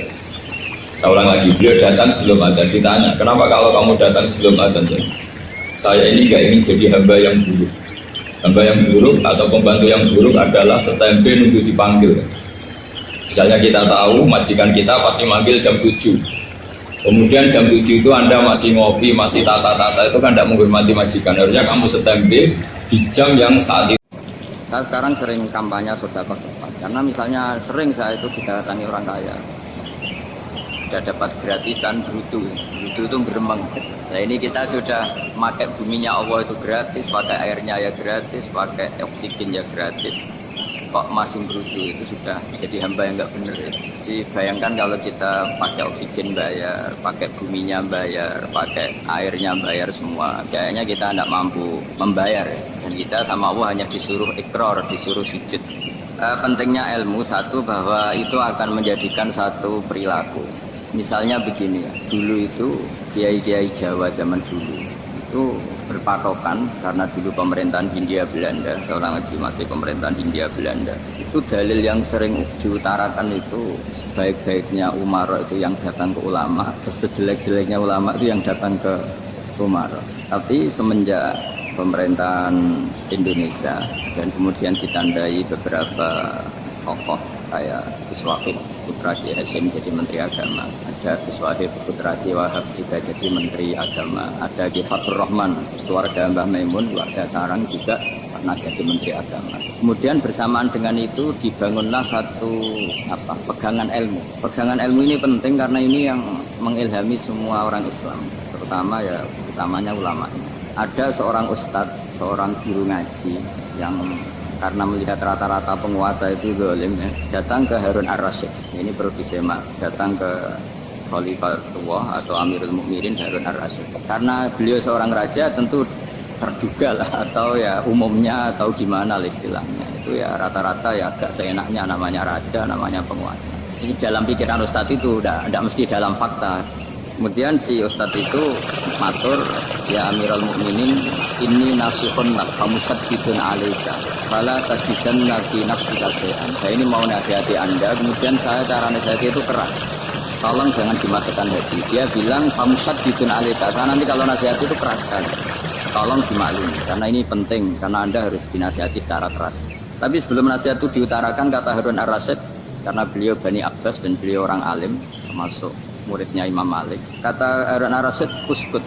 Saya ulang lagi, beliau datang sebelum adzan. Ditanya, kenapa kalau kamu datang sebelum adzan? Saya ini gak ingin jadi hamba yang buruk. Hamba yang buruk atau pembantu yang buruk adalah setempe nunggu dipanggil. Misalnya kita tahu majikan kita pasti manggil jam 7. Kemudian jam 7 itu Anda masih ngopi, masih tata-tata, itu kan tidak menghormati majikan. Harusnya kamu setempe di jam yang saat itu. Saya sekarang sering kampanye sedekah tepat, karena misalnya sering saya itu didatangi orang kaya, sudah dapat gratisan bruto itu berembang. Nah ini kita sudah pakai buminya Allah itu gratis, pakai airnya ya gratis, pakai oksigen ya gratis, kok masih bruto itu sudah jadi hamba yang nggak benar ya. Jadi bayangkan kalau kita pakai oksigen bayar, pakai buminya bayar, pakai airnya bayar semua, kayaknya kita tidak mampu membayar ya. Dan kita sama Allah hanya disuruh ikrar, disuruh sujud. Pentingnya ilmu satu, bahwa itu akan menjadikan satu perilaku. Misalnya begini ya, dulu itu kiai-kiai Jawa zaman dulu itu berpatokan, karena dulu pemerintahan Hindia Belanda, seorang lagi masih pemerintahan Hindia Belanda, itu dalil yang sering diutarakan itu sebaik-baiknya umara itu yang datang ke ulama, terus sejelek-jeleknya ulama itu yang datang ke umara. Tapi semenjak pemerintahan Indonesia dan kemudian ditandai beberapa tokoh kayak Gus Wahid putra Kiai Hasyim jadi Menteri Agama, ada Gus Wahid putra Kiai Wahab juga jadi Menteri Agama, ada Kiai Fathur Rahman keluarga Mbah Maimun, keluarga Sarang juga pernah jadi Menteri Agama. Kemudian bersamaan dengan itu dibangunlah satu pegangan ilmu. Pegangan ilmu ini penting karena ini yang mengilhami semua orang Islam, terutama ya utamanya ulama. Ada seorang ustadz, seorang guru ngaji yang karena melihat rata-rata penguasa itu zalim ya, datang ke Harun ar-Rasyid. Ini perlu disemak, datang ke Khalifatullah atau Amirul Mukminin Harun ar-Rasyid. Karena beliau seorang raja, tentu terduga lah, atau ya umumnya atau gimana istilahnya. Itu ya rata-rata ya agak seenaknya, namanya raja, namanya penguasa. Ini dalam pikiran ustadz itu tidak mesti dalam fakta. Kemudian si ustadz itu matur, ya Amirul Mukminin, ini nasihun lak famusaddidun alaika fala tajidanna fi nafsika syai'an. Saya ini mau nasihati Anda, kemudian saya cara nasihati itu keras, tolong jangan dimasukkan hati. Dia bilang famusaddidun alaika, saya nanti kalau nasihati itu keras sekali, tolong dimaklumi karena ini penting, karena Anda harus dinasihati secara keras. Tapi sebelum nasihat itu diutarakan, kata Harun ar-Rasyid, karena beliau Bani Abbas dan beliau orang alim termasuk muridnya Imam Malik, kata Harun ar-Rasyid, uskut,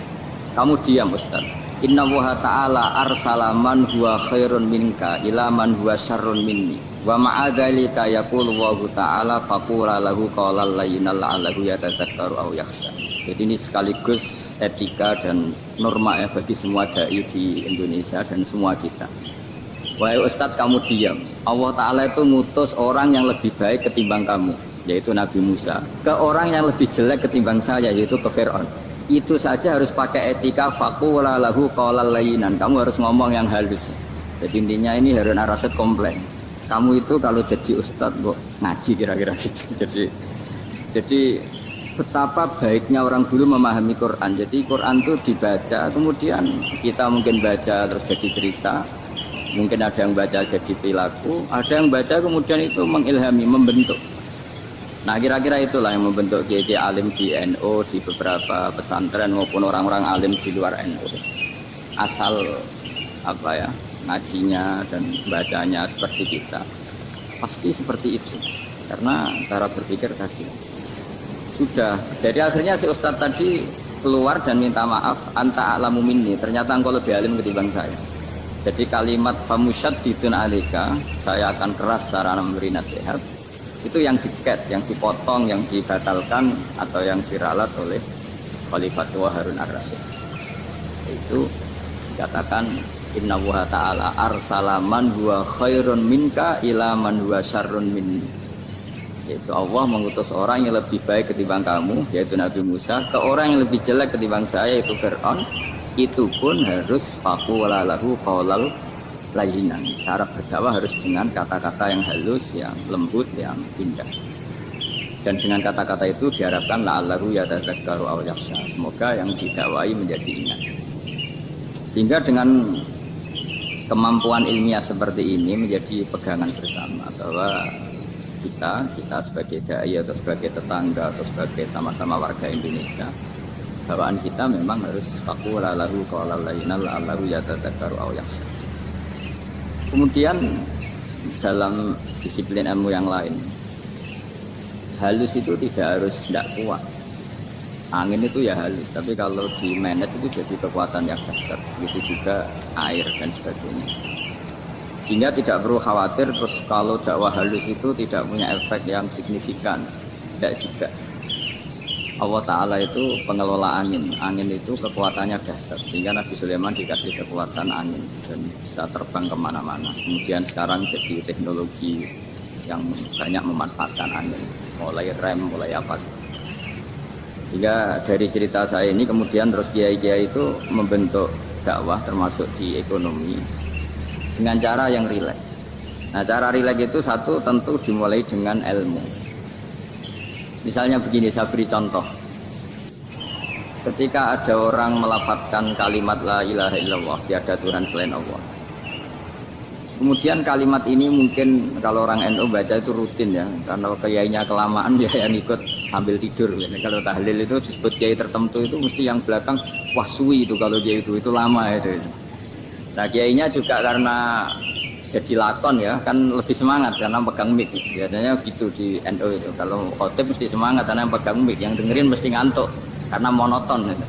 kamu diam Ustaz. Inna Allaha ta'ala arsala man huwa khairun minka ila man huwa syarrun minni wa ma'adhalika yaqulu Allahu ta'ala faqula lahu qawlan layyinan la'allahu yatadzakkaru aw yakhsha. Jadi ini sekaligus etika dan norma ya bagi semua dai di Indonesia dan semua kita. Wahai Ustadz, kamu diam. Allah Ta'ala itu ngutus orang yang lebih baik ketimbang kamu, yaitu Nabi Musa, ke orang yang lebih jelek ketimbang saya, yaitu ke Fir'aun. Itu saja harus pakai etika, faqula lahu qawlan layyinan. Kamu harus ngomong yang halus. Jadi intinya ini Harun ar-Rasyid komplain, kamu itu kalau jadi ustadz kok ngaji kira-kira gitu. Jadi betapa baiknya orang dulu memahami Quran. Jadi Quran itu dibaca, kemudian kita mungkin baca terus jadi cerita, mungkin ada yang baca jadi perilaku, ada yang baca kemudian itu mengilhami, membentuk. Nah kira-kira itulah yang membentuk kiai alim di NU, di beberapa pesantren maupun orang-orang alim di luar NU. Asal ngajinya dan bacanya seperti kita, pasti seperti itu. Karena cara berpikir tadi sudah. Jadi akhirnya si ustadz tadi keluar dan minta maaf, anta alamu minni, ternyata engkau lebih alim ketimbang saya. Jadi kalimat famusaddidun alika, saya akan keras cara memberi nasihat, itu yang diket, yang dipotong, yang dibatalkan atau yang diralat oleh Khalifatullah Harun ar-Rasyid. Itu dikatakan Inna Allaha ta'ala arsala man huwa khairun minka ila man huwa syarrun minni. Yaitu Allah mengutus orang yang lebih baik ketimbang kamu, yaitu Nabi Musa, ke orang yang lebih jelek ketimbang saya, yaitu Fir'aun. Itu pun harus faqula lahu qawlan layyinan. Cara berdakwah harus dengan kata-kata yang halus, yang lembut, yang indah. Dan dengan kata-kata itu diharapkan la'allahu yatadzakkaru aw yakhsha. Semoga yang didakwai menjadi ingat. Sehingga dengan kemampuan ilmiah seperti ini menjadi pegangan bersama bahwa kita sebagai dai atau sebagai tetangga atau sebagai sama-sama warga Indonesia, bawaan kita memang harus faqula lahu qawlan layyinan la'allahu yatadzakkaru aw yakhsha. Kemudian dalam disiplin ilmu yang lain, halus itu tidak kuat. Angin itu ya halus, tapi kalau di manage itu jadi kekuatan yang besar. Begitu juga air dan sebagainya. Sehingga tidak perlu khawatir terus kalau dakwah halus itu tidak punya efek yang signifikan. Tidak juga. Allah Ta'ala itu pengelola angin. Angin itu kekuatannya dasar. Sehingga Nabi Sulaiman dikasih kekuatan angin dan bisa terbang kemana-mana. Kemudian sekarang jadi teknologi yang banyak memanfaatkan angin. Mulai rem, mulai apa saja. Sehingga dari cerita saya ini kemudian terus kiai-kiai itu membentuk dakwah termasuk di ekonomi dengan cara yang rileks. Nah, cara rileks itu satu tentu dimulai dengan ilmu. Misalnya begini, saya beri contoh. Ketika ada orang melafadzkan kalimat la ilaha illallah, tiada Tuhan selain Allah. Kemudian kalimat ini mungkin kalau orang NU baca itu rutin ya, karena kiainya kelamaan ya yang ikut sambil tidur. Kalau tahlil itu disebut kiai tertentu itu mesti yang belakang wah suwi itu kalau dia itu lama itu. Nah kiainya juga karena jadi lakon ya kan lebih semangat karena pegang mic. Biasanya gitu di NU itu. Kalau khotib mesti semangat karena yang pegang mic, yang dengerin mesti ngantuk karena monoton gitu.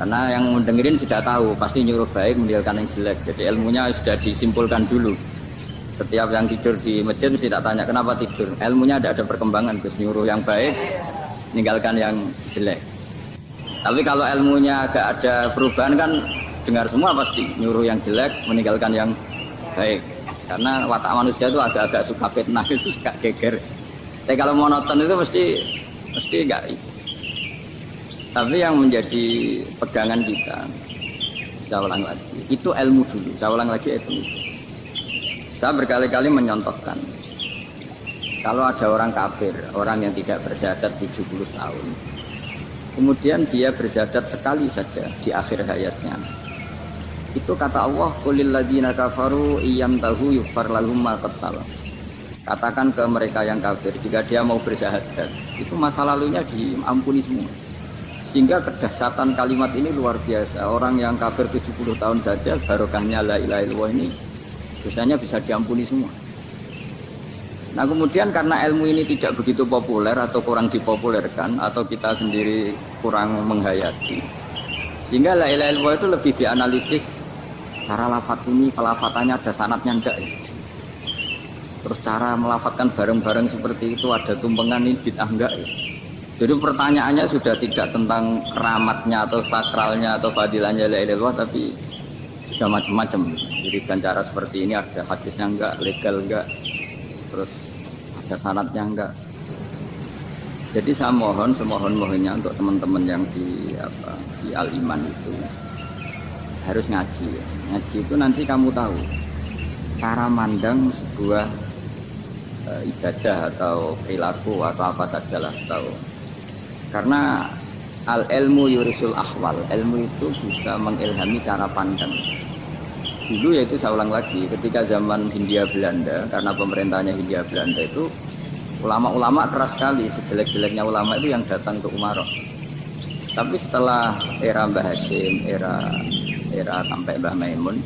Karena yang mendengerin sudah tahu pasti nyuruh baik meninggalkan yang jelek. Jadi ilmunya sudah disimpulkan dulu. Setiap yang tidur di masjid mesti tak tanya kenapa tidur. Ilmunya tidak ada perkembangan, terus nyuruh yang baik meninggalkan yang jelek. Tapi kalau ilmunya agak ada perubahan kan dengar semua pasti nyuruh yang jelek meninggalkan yang baik. Karena watak manusia itu agak-agak suka fitnah, itu suka geger. Tapi kalau monoton itu mesti enggak. Tapi yang menjadi pegangan kita, saya ulang lagi, itu ilmu dulu. Saya ulang lagi itu. Saya berkali-kali menyontohkan, kalau ada orang kafir, orang yang tidak bersyahadat 70 tahun, kemudian dia bersyahadat sekali saja di akhir hayatnya. Itu kata Allah, qulil ladzina kafaru iyam tahu yufar lahum ma qad salam. Katakan ke mereka yang kafir, jika dia mau bersyahadat, itu masa lalunya diampuni semua. Sehingga kedahsyatan kalimat ini luar biasa. Orang yang kafir 70 tahun saja, barokahnya la ilaha illallah ini, dosanya bisa diampuni semua. Nah kemudian karena ilmu ini tidak begitu populer atau kurang dipopulerkan, atau kita sendiri kurang menghayati, sehingga la ilaha illallah itu lebih dianalisis. Cara lafadz ini, pelafatannya ada sanadnya enggak ya? Terus cara melafatkan bareng-bareng seperti itu ada tumpengan ini bid'ah enggak ya? Jadi pertanyaannya sudah tidak tentang keramatnya atau sakralnya atau fadilahnya la ilaha illallah, tapi sudah macam-macam. Jadi dengan cara seperti ini ada hadisnya enggak, legal enggak, terus ada sanadnya enggak. Jadi saya mohon semohon-mohonnya untuk teman-teman yang di Al-Iman itu harus ngaji. Ngaji itu nanti kamu tahu cara mandang sebuah ibadah atau perilaku atau apa sajalah tahu. Karena al-ilmu yurisul ahwal, ilmu itu bisa mengilhami cara pandang. Dulu yaitu saya ulang lagi, ketika zaman Hindia Belanda, karena pemerintahnya Hindia Belanda itu ulama-ulama keras sekali, sejelek-jeleknya ulama itu yang datang ke Umaroh. Tapi setelah era Mbah Hashim, era sampai Mbah Maimun,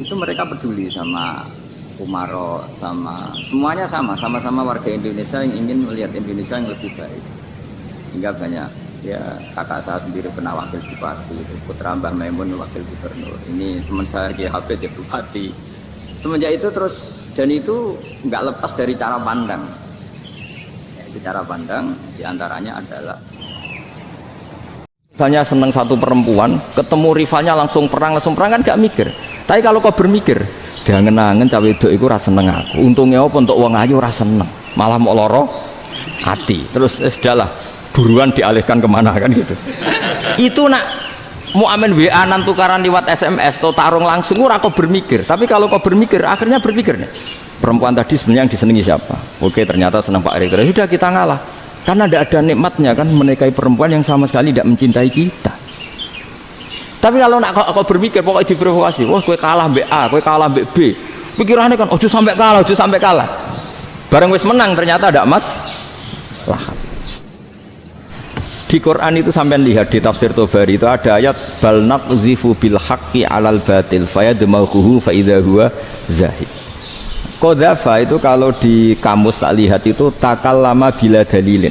itu mereka peduli sama Umaroh, semuanya sama-sama warga Indonesia yang ingin melihat Indonesia yang lebih baik. Sehingga banyak ya kakak saya sendiri pernah wakil bupati, terus putra Mbah Maimun wakil gubernur. Ini teman saya Kiai Hafid ya bupati. Semenjak itu terus, dan itu nggak lepas dari cara pandang. Ya, cara pandang diantaranya adalah Misalnya seneng satu perempuan, ketemu rivalnya langsung perang kan gak mikir. Tapi kalau kau bermikir, jangan-jangan cawe itu iku rasa seneng aku. Untungnya apa untuk uang ayu rasa seneng, malah mau loro hati. Terus sudahlah, buruan dialihkan kemana kan gitu. Itu nak mau amen WA nan tukaran lewat SMS atau tarung langsung ora kau bermikir. Tapi kalau kau bermikir, akhirnya berpikir nih, perempuan tadi sebenarnya yang disenangi siapa? Oke, ternyata senang Pak Erick. Sudah kita ngalah. Karena tidak ada nikmatnya kan menikahi perempuan yang sama sekali tidak mencintai kita. Tapi kalau nak kau berpikir pokoknya diprovokasi, wah kue kalah mbak A, kue kalah mbak B, pikirannya kan ojo sampai kalah. Bareng wis menang ternyata ada emas lah. Di Quran itu sampai lihat di tafsir Tobari itu ada ayat bal naqzifu bil haqqi 'alal batil fayadmaghuhu fa idza huwa zahid. Qadzafa itu kalau di kamus tak lihat itu takallama bila dalilin.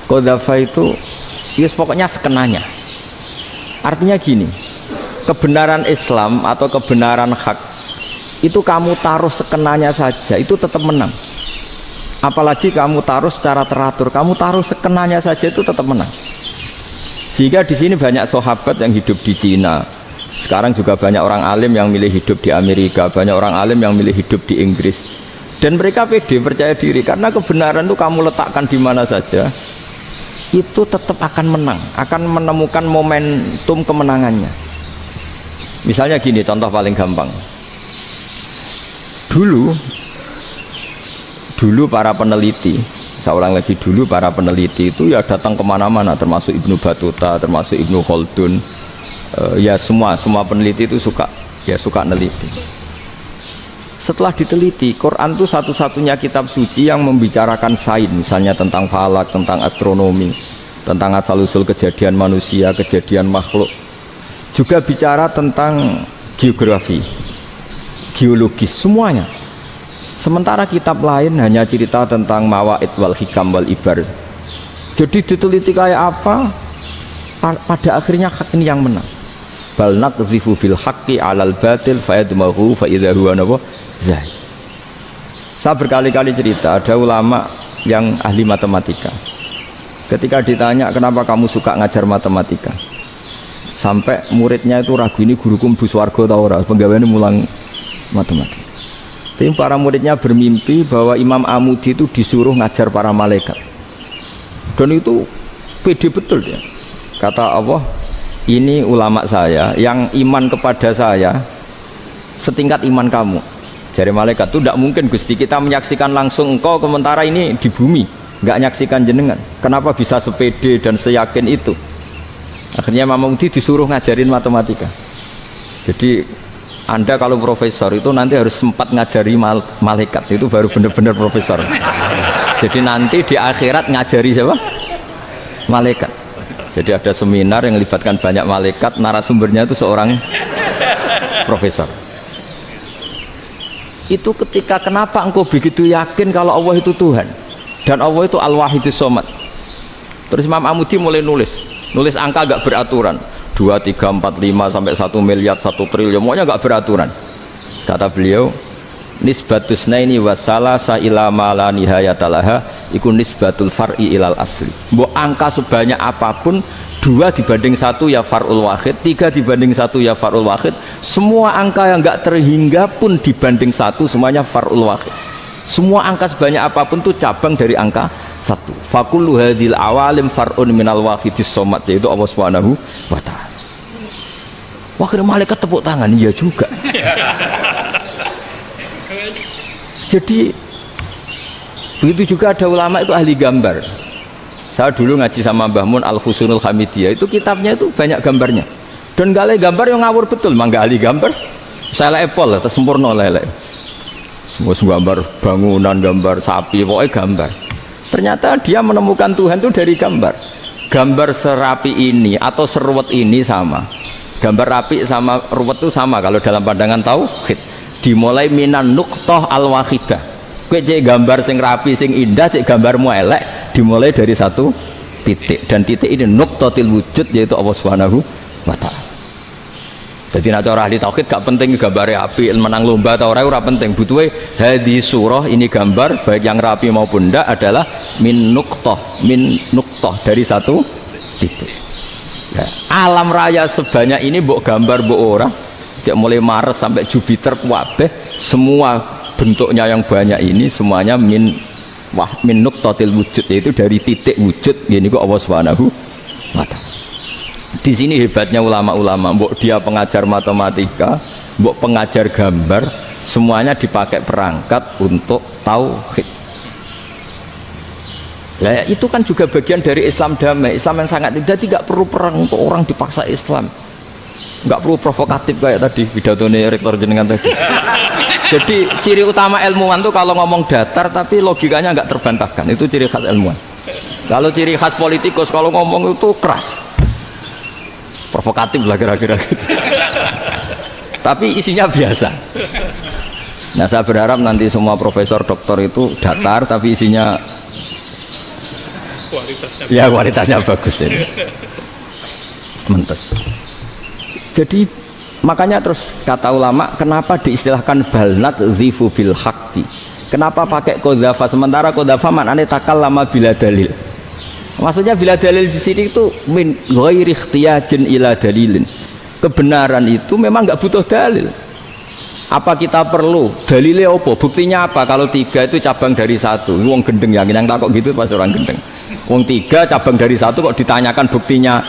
Qadzafa itu yes, pokoknya sekenanya. Artinya gini, kebenaran Islam atau kebenaran hak itu kamu taruh sekenanya saja itu tetap menang. Apalagi kamu taruh secara teratur, kamu taruh sekenanya saja itu tetap menang. Sehingga di sini banyak sahabat yang hidup di Cina. Sekarang juga banyak orang alim yang milih hidup di Amerika, banyak orang alim yang milih hidup di Inggris. Dan mereka pede, percaya diri karena kebenaran itu kamu letakkan di mana saja, itu tetap akan menang, akan menemukan momentum kemenangannya. Misalnya gini, contoh paling gampang. Dulu para peneliti, seorang lagi dulu para peneliti itu ya datang kemana-mana, termasuk Ibnu Battuta, termasuk Ibnu Khaldun, ya semua peneliti itu suka neliti. Setelah diteliti, Quran itu satu-satunya kitab suci yang membicarakan sains, misalnya tentang falak, tentang astronomi, tentang asal-usul kejadian manusia, kejadian makhluk, juga bicara tentang geografi, geologis, semuanya. Sementara kitab lain hanya cerita tentang mawaid wal hikam wal ibar. Jadi diteliti kayak apa, pada akhirnya hak ini yang menang. Bal naqzifu bil haqqi 'alal batil fayadmaghu fa idza huwa zahid. Saya berkali-kali cerita, ada ulama yang ahli matematika. Ketika ditanya kenapa kamu suka ngajar matematika, sampai muridnya itu ragu, ini guruku mlebu swarga ta ora, penggaweane mulang matematika. Tapi para muridnya bermimpi bahwa Imam Amudi itu disuruh ngajar para malaikat. Dan itu pede betul dia. Kata Allah, ini ulama saya yang iman kepada saya setingkat iman kamu. Jadi malaikat itu tidak mungkin Gusti, kita menyaksikan langsung engkau sementara ini di bumi, nggak nyaksikan jenengan. Kenapa bisa sepede dan seyakin itu? Akhirnya Imam Amudi disuruh ngajarin matematika. Jadi Anda kalau profesor itu nanti harus sempat ngajari malaikat, itu baru benar-benar profesor. Jadi nanti di akhirat ngajari siapa? Malaikat. Jadi ada seminar yang melibatkan banyak malaikat, narasumbernya itu seorang profesor. Itu ketika kenapa engkau begitu yakin kalau Allah itu Tuhan dan Allah itu Al-Wahidus Shomad. Terus Imam Amudi mulai nulis angka agak beraturan. 2, 3, 4, 5 sampai 1 miliar, 1 triliun, semuanya enggak beraturan. Kata beliau, nisbatus naini wasalasa ila ma la nihayatalaha iku nisbatul far'i ilal asli. Mbok angka sebanyak apapun, 2 dibanding 1 ya far'ul wahid, 3 dibanding 1 ya far'ul wahid, semua angka yang enggak terhingga pun dibanding 1 semuanya far'ul wahid. Semua angka sebanyak apapun itu cabang dari angka 1. Fakullu hadhil awalim far'un minal wahidis shomad, yaitu Allah Subhanahu wa ta'ala. Akhirnya malaikat tepuk tangan, iya juga. Jadi begitu juga ada ulama itu ahli gambar. Saya dulu ngaji sama Mbah Mun Al-Husunul Hamidiyah, itu kitabnya itu banyak gambarnya. Dan gale gambar yang ngawur betul, mangga ahli gambar. Saya lepol, sempurna lele. Semua gambar bangunan, gambar sapi, pokoknya gambar. Ternyata dia menemukan Tuhan itu dari gambar. Gambar serapi ini atau seruwet ini sama. Gambar rapi sama ruwet itu sama kalau dalam pandangan tauhid. Dimulai minan nuqtah al-wahidah. Kowe cek gambar sing rapi sing indah, cek gambarmu elek, dimulai dari 1 titik. Dan titik ini nuqtatil wujud, yaitu Allah Subhanahu wa ta'ala. Jadi nek cara ahli tauhid gak penting gambare apik, menang lomba ta ora penting. Butuhe hadis surah ini gambar baik yang rapi maupun ndak adalah min nuqtah dari 1 titik. Ya, alam raya sebanyak ini mbok gambar mbok ora, cek mulai Mars sampai Jupiter kabeh semua bentuknya yang banyak ini semuanya min nuqtatil wujud, yaitu dari titik wujud. Ini kok Allah Subhanahu wa ta'ala. Di sini hebatnya ulama-ulama, mbok dia pengajar matematika, mbok pengajar gambar, semuanya dipakai perangkat untuk tauhid. Nah, itu kan juga bagian dari Islam damai, Islam yang sangat tidak perlu perang untuk orang dipaksa Islam, nggak perlu provokatif kayak tadi pidatonya rektor jenengan tadi. Jadi ciri utama ilmuwan tuh kalau ngomong datar tapi logikanya nggak terbantahkan, itu ciri khas ilmuwan. Kalau ciri khas politikus kalau ngomong itu keras, provokatif lah kira-kira gitu. Tapi isinya biasa. Nah saya berharap nanti semua profesor doktor itu datar tapi isinya kualitasnya bagus ini. Mentes. Jadi makanya terus kata ulama kenapa diistilahkan balnat zifu bil haqqi, kenapa pakai kodhafa sementara kodhafa maknanya takallama bila dalil. Maksudnya bila dalil di sini itu min ghairi ikhtiyajin ila dalilin, kebenaran itu memang nggak butuh dalil. Apa kita perlu dalilnya apa, buktinya apa? Kalau 3 itu cabang dari 1, wong gendeng yang takut gitu pas orang gendeng. Wong 3 cabang dari 1 kok ditanyakan buktinya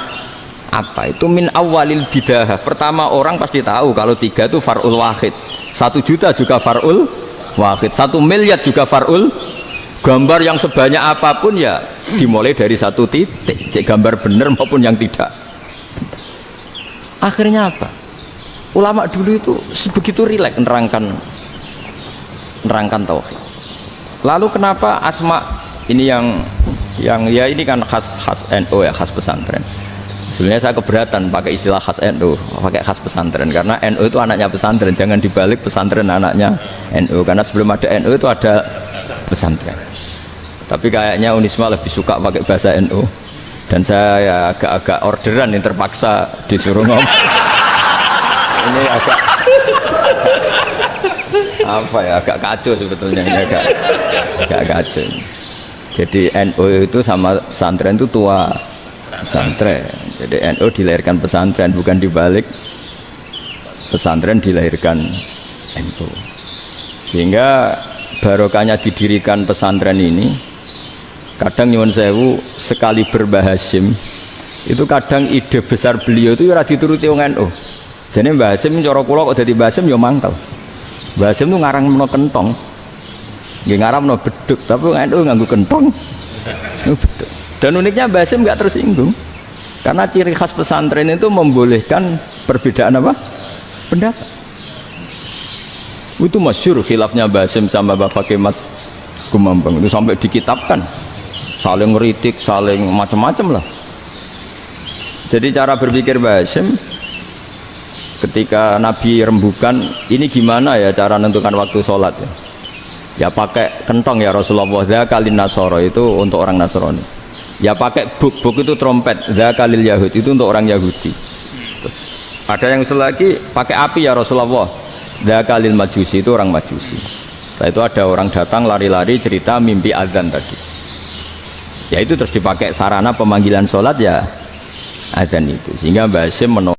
apa? Itu min awalil bidah. Pertama orang pasti tahu kalau 3 itu far'ul wahid, 1 juta juga far'ul wahid, 1 miliar juga far'ul. Gambar yang sebanyak apapun ya dimulai dari 1 titik, cek gambar bener maupun yang tidak. Akhirnya apa? Ulama dulu itu sebegitu rileks nerangkan tauhid. Lalu kenapa asma ini yang ya ini kan khas NU ya, khas pesantren. Sebenarnya saya keberatan pakai istilah khas NU, pakai khas pesantren karena NU itu anaknya pesantren, jangan dibalik pesantren anaknya NU, karena sebelum ada NU itu ada pesantren. Tapi kayaknya Unisma lebih suka pakai bahasa NU dan saya ya agak-agak orderan yang terpaksa disuruh ngomong. Ini agak apa ya, agak kacau sebetulnya ini, agak kacau. Jadi NU itu sama pesantren itu tua pesantren. Jadi NU dilahirkan pesantren, bukan dibalik pesantren dilahirkan NU. Sehingga barokahnya didirikan pesantren ini, kadang nyuwun sewu sekali Mbah Hasyim itu kadang ide besar beliau itu ora dituruti wong NU. Jadi Mbah Hasyim cara kula kok dadi Mbah Hasyim ya mangkel. Mbah Hasyim itu ngarang meno kentong. Nggih ngarang meno beduk, tapi NU nganggo kentong. Beduk. Dan uniknya Mbah Hasyim enggak tersinggung. Karena ciri khas pesantren itu membolehkan perbedaan apa? Pendapat. Itu masyhur khilafnya Mbah Hasyim sama Bapak Kemas Kumambang itu sampai dikitabkan. Saling ngeritik, saling macam-macam lah. Jadi cara berpikir Mbah Hasyim ketika Nabi rembukan, ini gimana ya cara menentukan waktu sholat ya? Ya pakai kentong ya Rasulullah, dzakalin nasara itu untuk orang Nasrani. Ya pakai buk itu trompet, dzakalil Yahud itu untuk orang Yahudi. Terus, ada yang lagi pakai api ya Rasulullah, dzakalil Majusi itu orang Majusi. Setelah itu ada orang datang lari-lari cerita mimpi azan tadi. Ya itu terus dipakai sarana pemanggilan sholat ya azan itu, sehingga Mbah Hasyim menolak.